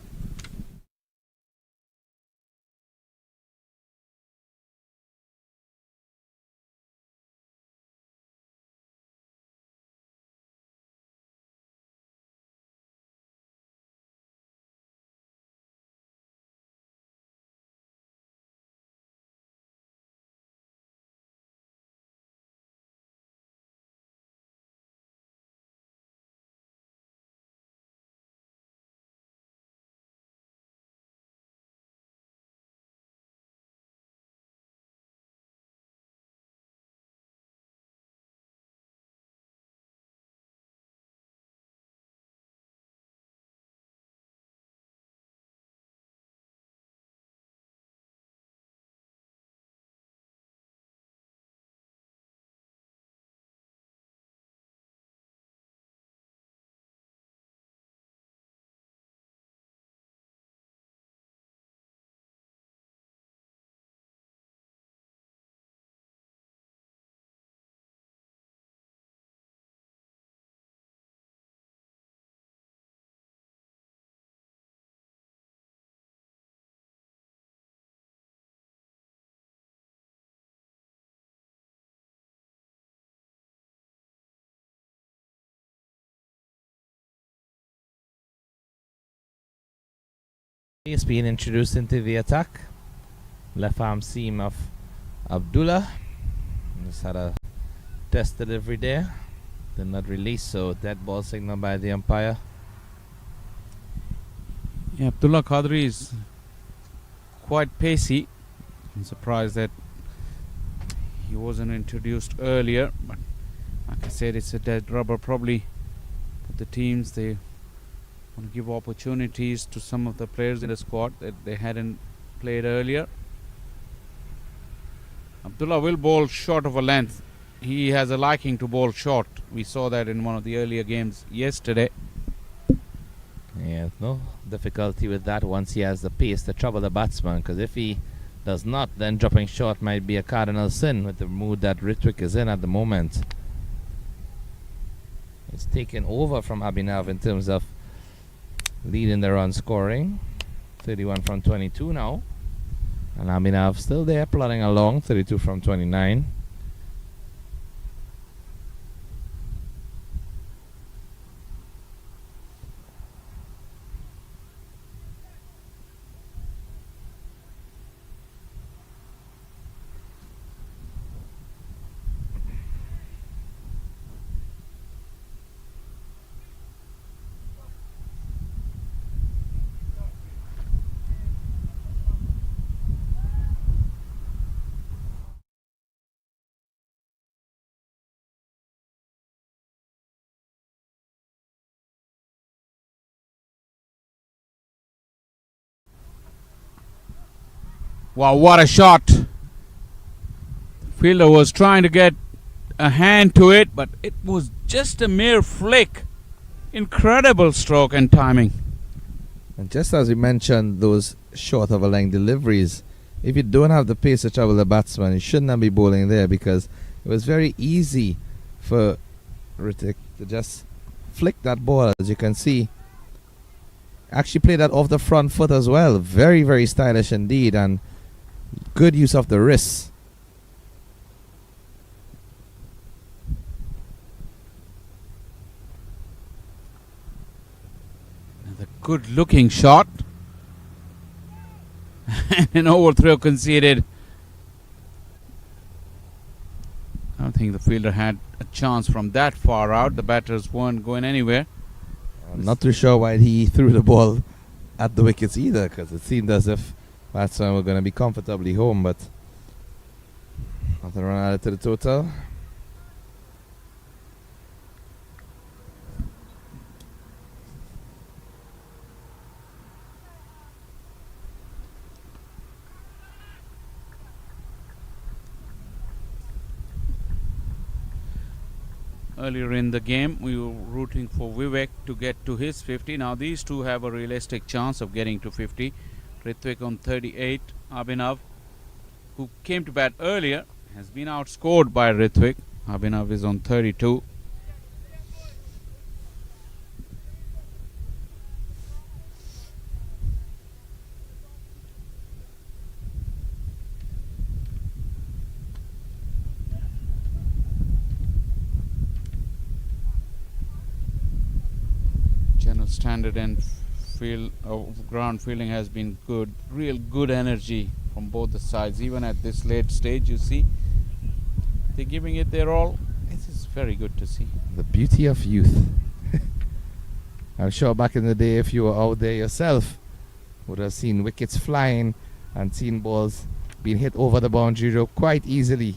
Speaker 2: He's being introduced into the attack. Left arm seam of Abdullah. Just had a test delivery there. Did not release, so dead ball signal by the umpire.
Speaker 1: Yeah, Abdullah Qadri is quite pacey. I'm surprised that he wasn't introduced earlier, but like I said, it's a dead rubber. Probably for the teams, they want to give opportunities to some of the players in the squad that they hadn't played earlier. Abdullah will bowl short of a length. He has a liking to bowl short. We saw that in one of the earlier games yesterday.
Speaker 2: Yeah, no difficulty with that once he has the pace to trouble the batsman, because if he does not, then dropping short might be a cardinal sin with the mood that Ritwik is in at the moment. It's taken over from Abhinav in terms of leading the run scoring. 31 from 22 now. And Abhinav still there plodding along, 32 from 29.
Speaker 1: Wow, what a shot! Fielder was trying to get a hand to it, but it was just a mere flick. Incredible stroke and timing.
Speaker 2: And just as we mentioned, those short of a length deliveries, if you don't have the pace to trouble the batsman, you should not be bowling there, because it was very easy for Ritwik to just flick that ball. As you can see, actually played that off the front foot as well. Very, very stylish indeed, and good use of the wrists.
Speaker 1: Another good looking shot. And an overthrow conceded. I don't think the fielder had a chance from that far out. The batters weren't going anywhere.
Speaker 2: I'm not too sure why he threw the ball at the wickets either, because it seemed as if batsmen were going to be comfortably home, but another run added to the total.
Speaker 1: Earlier in the game, we were rooting for Vivek to get to his 50. Now these two have a realistic chance of getting to 50. Ritwik on 38. Abhinav, who came to bat earlier, has been outscored by Ritwik. Abhinav is on 32. General standard and ground fielding has been good. Real good energy from both the sides. Even at this late stage, you see, they're giving it their all. This is very good to see.
Speaker 2: The beauty of youth. I'm sure back in the day, if you were out there yourself, would have seen wickets flying and seen balls being hit over the boundary rope quite easily.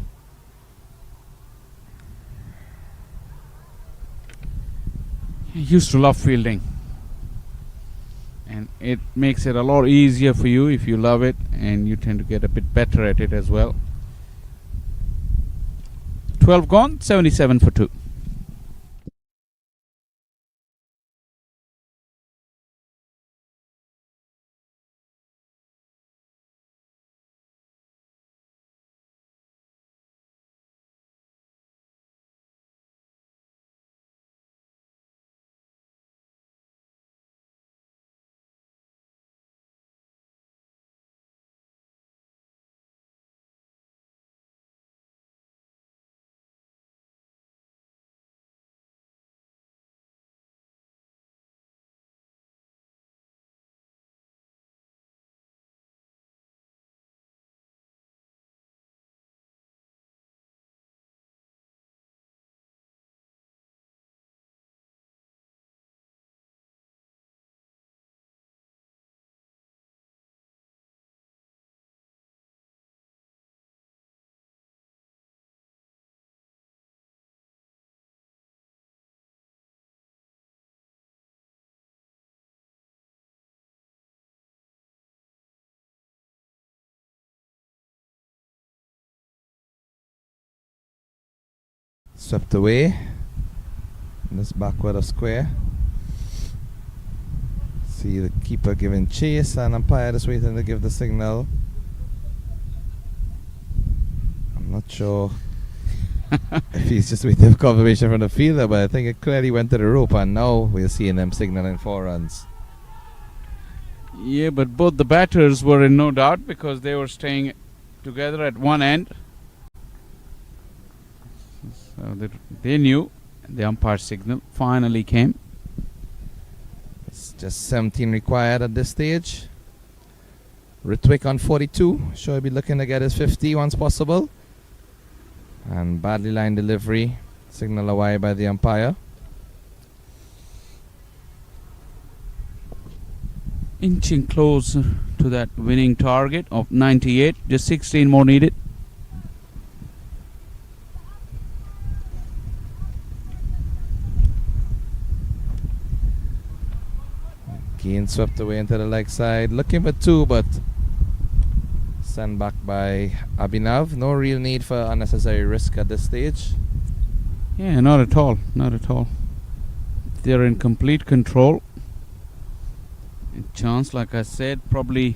Speaker 1: I used to love fielding, and it makes it a lot easier for you if you love it, and you tend to get a bit better at it as well. 12 gone, 77 for 2.
Speaker 2: Swept away. This backward of square. See the keeper giving chase and umpire just waiting to give the signal. I'm not sure if he's just waiting for confirmation from the fielder, but I think it clearly went to the rope, and now we're seeing them signaling 4 runs.
Speaker 1: Yeah, but both the batters were in no doubt because they were staying together at one end. So they knew the umpire signal finally came.
Speaker 2: It's just 17 required at this stage. Ritwick on 42. Should be looking to get his 50 once possible. And badly lined delivery. Signal away by the umpire.
Speaker 1: Inching closer to that winning target of 98. Just 16 more needed.
Speaker 2: Keane swept away into the leg side. Looking for 2, but sent back by Abhinav. No real need for unnecessary risk at this stage.
Speaker 1: Yeah, not at all. Not at all. They're in complete control. Chance, like I said, probably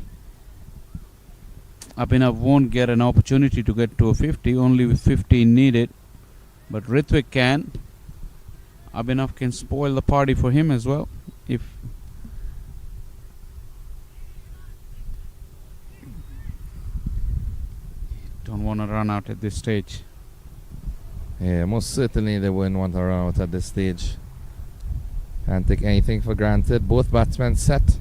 Speaker 1: Abhinav won't get an opportunity to get to a 50, only with 15 needed. But Ritwik can. Abhinav can spoil the party for him as well. If don't want to run out at this stage.
Speaker 2: Yeah, most certainly they wouldn't want to run out at this stage. Can't take anything for granted. Both batsmen set.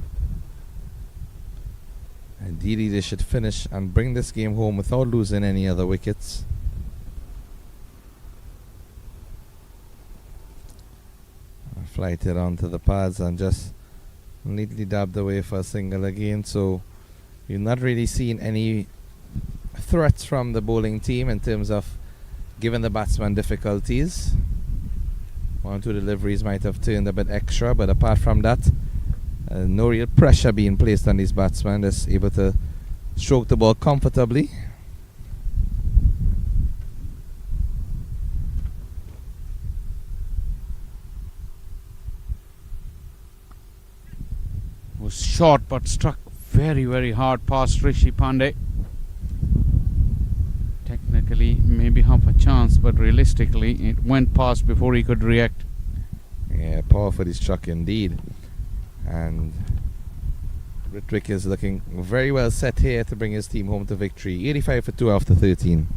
Speaker 2: Ideally, they should finish and bring this game home without losing any other wickets. Flighted onto the pads and just neatly dabbed away for a single again. So you're not really seeing any threats from the bowling team in terms of giving the batsman difficulties. 1 or 2 deliveries might have turned a bit extra, but apart from that, no real pressure being placed on these batsmen. Just able to stroke the ball comfortably.
Speaker 1: Was short but struck very, very hard past Rishi Pandey. Technically, maybe half a chance, but realistically, it went past before he could react.
Speaker 2: Yeah, powerfully struck indeed. And Ritwick is looking very well set here to bring his team home to victory. 85 for 2 after 13.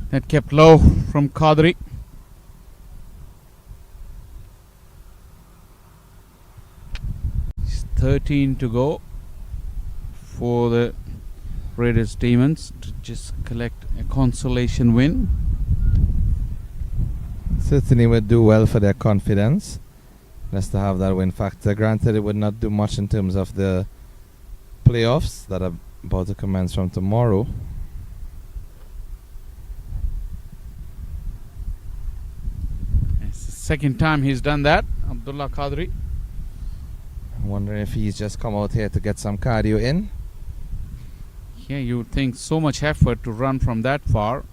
Speaker 1: That kept low from Qadri. It's 13 to go for the Raiders Demons to just collect a consolation win.
Speaker 2: Certainly would do well for their confidence. Just to have that win factor. Granted, it would not do much in terms of the playoffs that are about to commence from tomorrow.
Speaker 1: It's the second time he's done that, Abdullah Qadri.
Speaker 2: I'm wondering if he's just come out here to get some cardio in.
Speaker 1: Yeah, you would think so much effort to run from that far,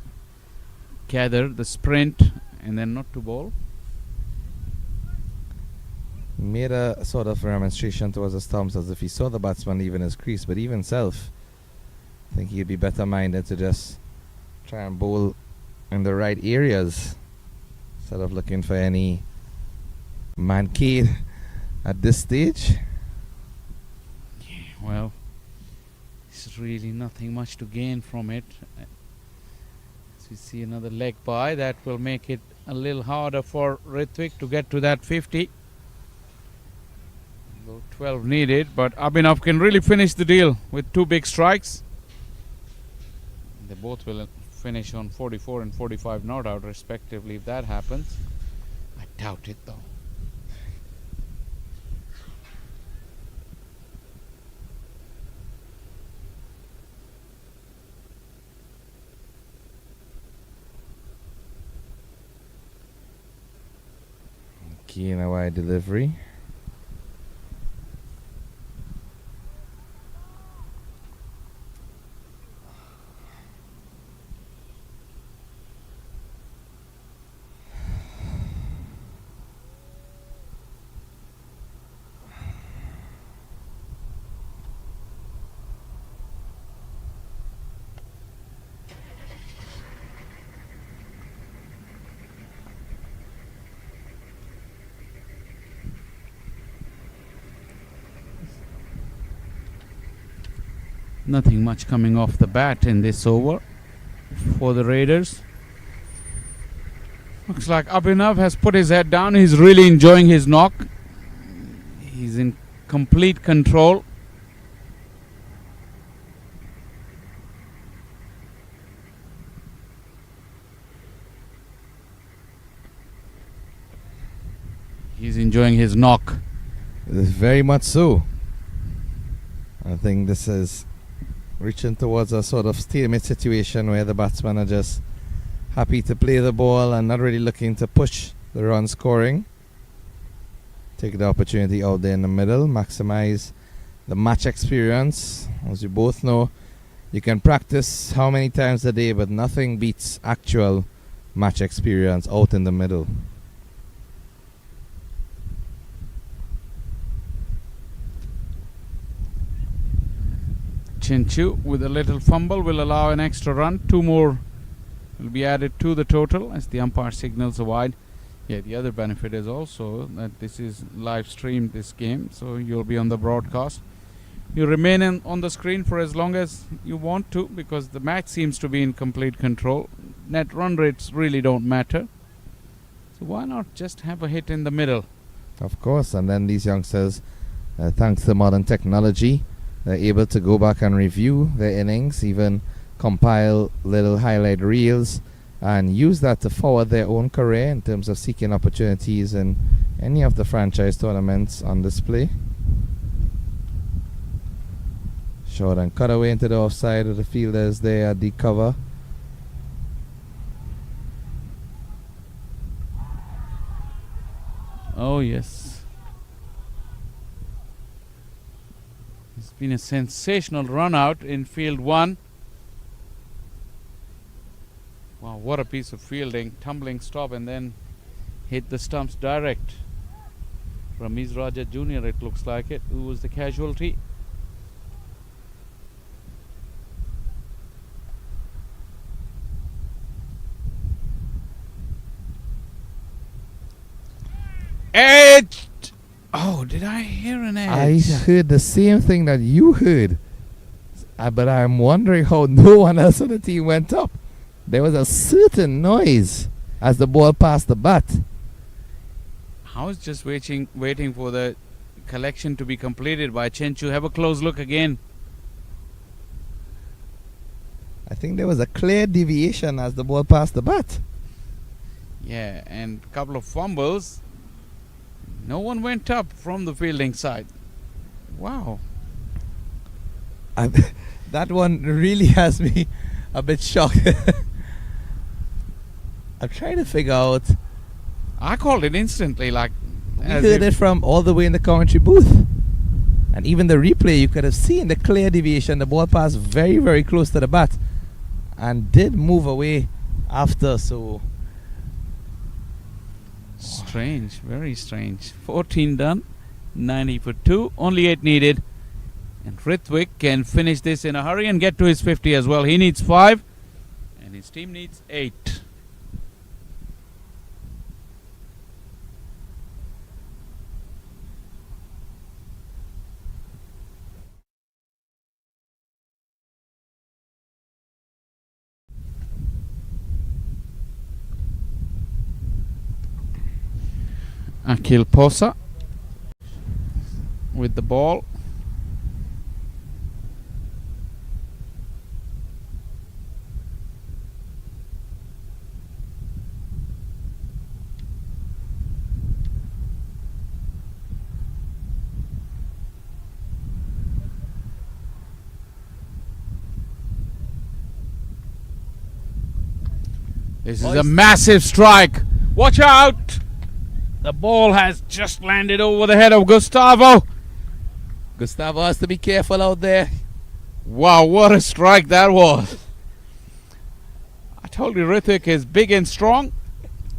Speaker 1: gather the sprint, and then not to bowl.
Speaker 2: Made a sort of remonstration towards the stumps as if he saw the batsman leaving his crease, but even self, I think he'd be better minded to just try and bowl in the right areas instead of looking for any mancade at this stage.
Speaker 1: Well, there's really nothing much to gain from it. As we see another leg by, that will make it a little harder for Ritwik to get to that 50. Though 12 needed, but Abhinav can really finish the deal with 2 big strikes. They both will finish on 44 and 45 not out respectively if that happens. I doubt it though.
Speaker 2: Key in a wide delivery.
Speaker 1: Nothing much coming off the bat in this over for the Raiders. Looks like Abhinav has put his head down. He's really enjoying his knock. He's in complete control. He's enjoying his knock.
Speaker 2: Very much so. I think this is reaching towards a sort of stalemate situation where the batsmen are just happy to play the ball and not really looking to push the run scoring. Take the opportunity out there in the middle, maximize the match experience. As you both know, you can practice how many times a day, but nothing beats actual match experience out in the middle.
Speaker 1: Chinchu with a little fumble will allow an extra run. 2 more will be added to the total as the umpire signals a wide. Yeah, the other benefit is also that this is live streamed, this game, so you'll be on the broadcast. You remain on the screen for as long as you want to because the match seems to be in complete control. Net run rates really don't matter. So why not just have a hit in the middle?
Speaker 2: Of course, and then these youngsters, thanks to modern technology, they're able to go back and review their innings, even compile little highlight reels, and use that to forward their own career in terms of seeking opportunities in any of the franchise tournaments on display. Short and cut away into the offside of the fielders there at the cover.
Speaker 1: Oh yes. It's been a sensational run out in field 1. Wow, what a piece of fielding. Tumbling stop and then hit the stumps direct. Ramiz Raja Jr. it looks like it, who was the casualty. Edge! Oh, did I hear an edge?
Speaker 2: I heard the same thing that you heard, but I'm wondering how no one else on the team went up. There was a certain noise as the ball passed the bat.
Speaker 1: I was just waiting for the collection to be completed by Chenchu. Have a close look again.
Speaker 2: I think there was a clear deviation as the ball passed the bat.
Speaker 1: Yeah, and a couple of fumbles. No one went up from the fielding side. Wow.
Speaker 2: That one really has me a bit shocked. I'm trying to figure out.
Speaker 1: I called it instantly, like
Speaker 2: We heard it from all the way in the commentary booth. And even the replay, you could have seen the clear deviation. The ball passed very, very close to the bat and did move away after, so...
Speaker 1: Strange, very strange. 14 done, 90 for 2, only 8 needed. And Ritwik can finish this in a hurry and get to his 50 as well. He needs 5 and his team needs 8. Akhil Posa with the ball. This is a massive strike. Watch out! The ball has just landed over the head of Gustavo.
Speaker 2: Gustavo has to be careful out there.
Speaker 1: Wow, what a strike that was. I told you Ritwik is big and strong,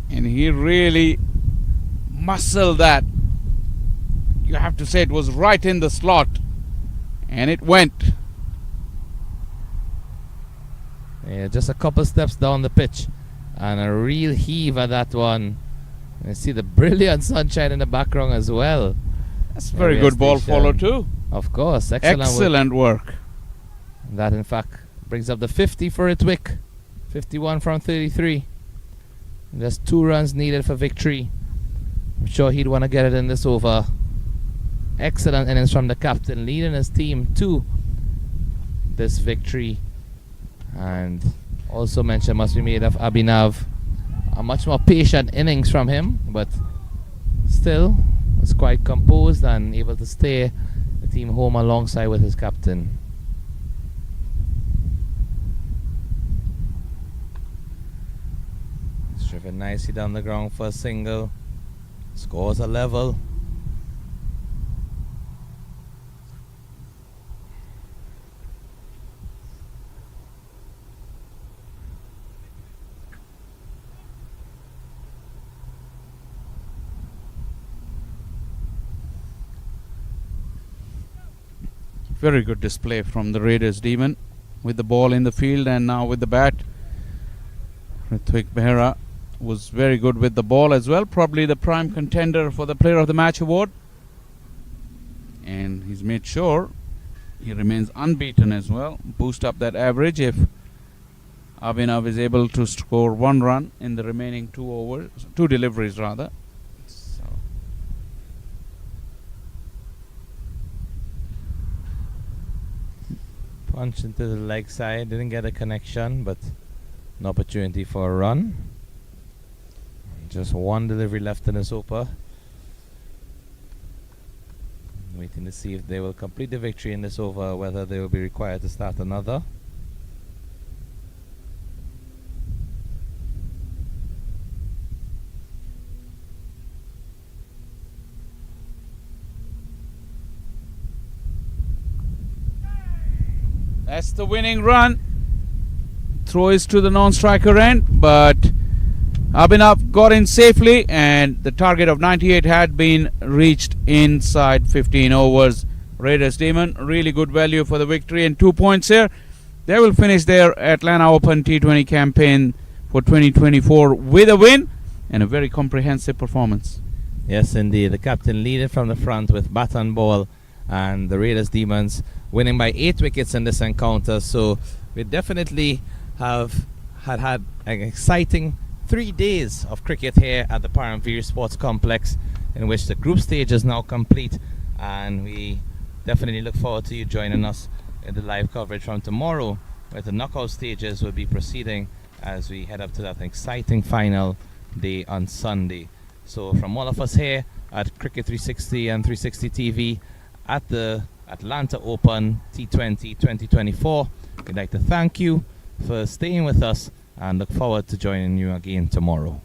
Speaker 1: and he really muscled that. You have to say it was right in the slot, and it went.
Speaker 2: Yeah, just a couple steps down the pitch, and a real heave at that one. I see the brilliant sunshine in the background as well.
Speaker 1: That's very good ball follow too.
Speaker 2: Of course,
Speaker 1: Excellent work.
Speaker 2: That in fact brings up the 50 for Ritwik. 51 from 33. Just 2 runs needed for victory. I'm sure he'd want to get it in this over. Excellent innings from the captain, leading his team to this victory. And also mention must be made of Abhinav. A much more patient innings from him, but still was quite composed and able to stay the team home alongside with his captain. It's driven nicely down the ground for a single. Scores a level.
Speaker 1: Very good display from the Raiders Demon with the ball in the field and now with the bat. Ritwik Behera was very good with the ball as well, probably the prime contender for the Player of the Match award, and he's made sure he remains unbeaten as well. Boost up that average if Abhinav is able to score 1 run in the remaining 2 deliveries rather.
Speaker 2: Punch into the leg side, didn't get a connection, but an opportunity for a run. Just 1 delivery left in this over. Waiting to see if they will complete the victory in this over, whether they will be required to start another.
Speaker 1: That's the winning run. Throw is to the non-striker end, but Abhinav got in safely and the target of 98 had been reached inside 15 overs. Raiders Demon, really good value for the victory and 2 points here. They will finish their Atlanta Open T20 campaign for 2024 with a win and a very comprehensive performance.
Speaker 2: Yes, indeed. The captain leading from the front with bat and ball, and the Raiders Demons winning by 8 wickets in this encounter. So we definitely have had an exciting 3 days of cricket here at the Paramveer Sports Complex, in which the group stage is now complete, and we definitely look forward to you joining us in the live coverage from tomorrow, where the knockout stages will be proceeding as we head up to that exciting final day on Sunday. So from all of us here at Cricket 360 and 360 TV at the Atlanta Open T20 2024, we'd like to thank you for staying with us and look forward to joining you again tomorrow.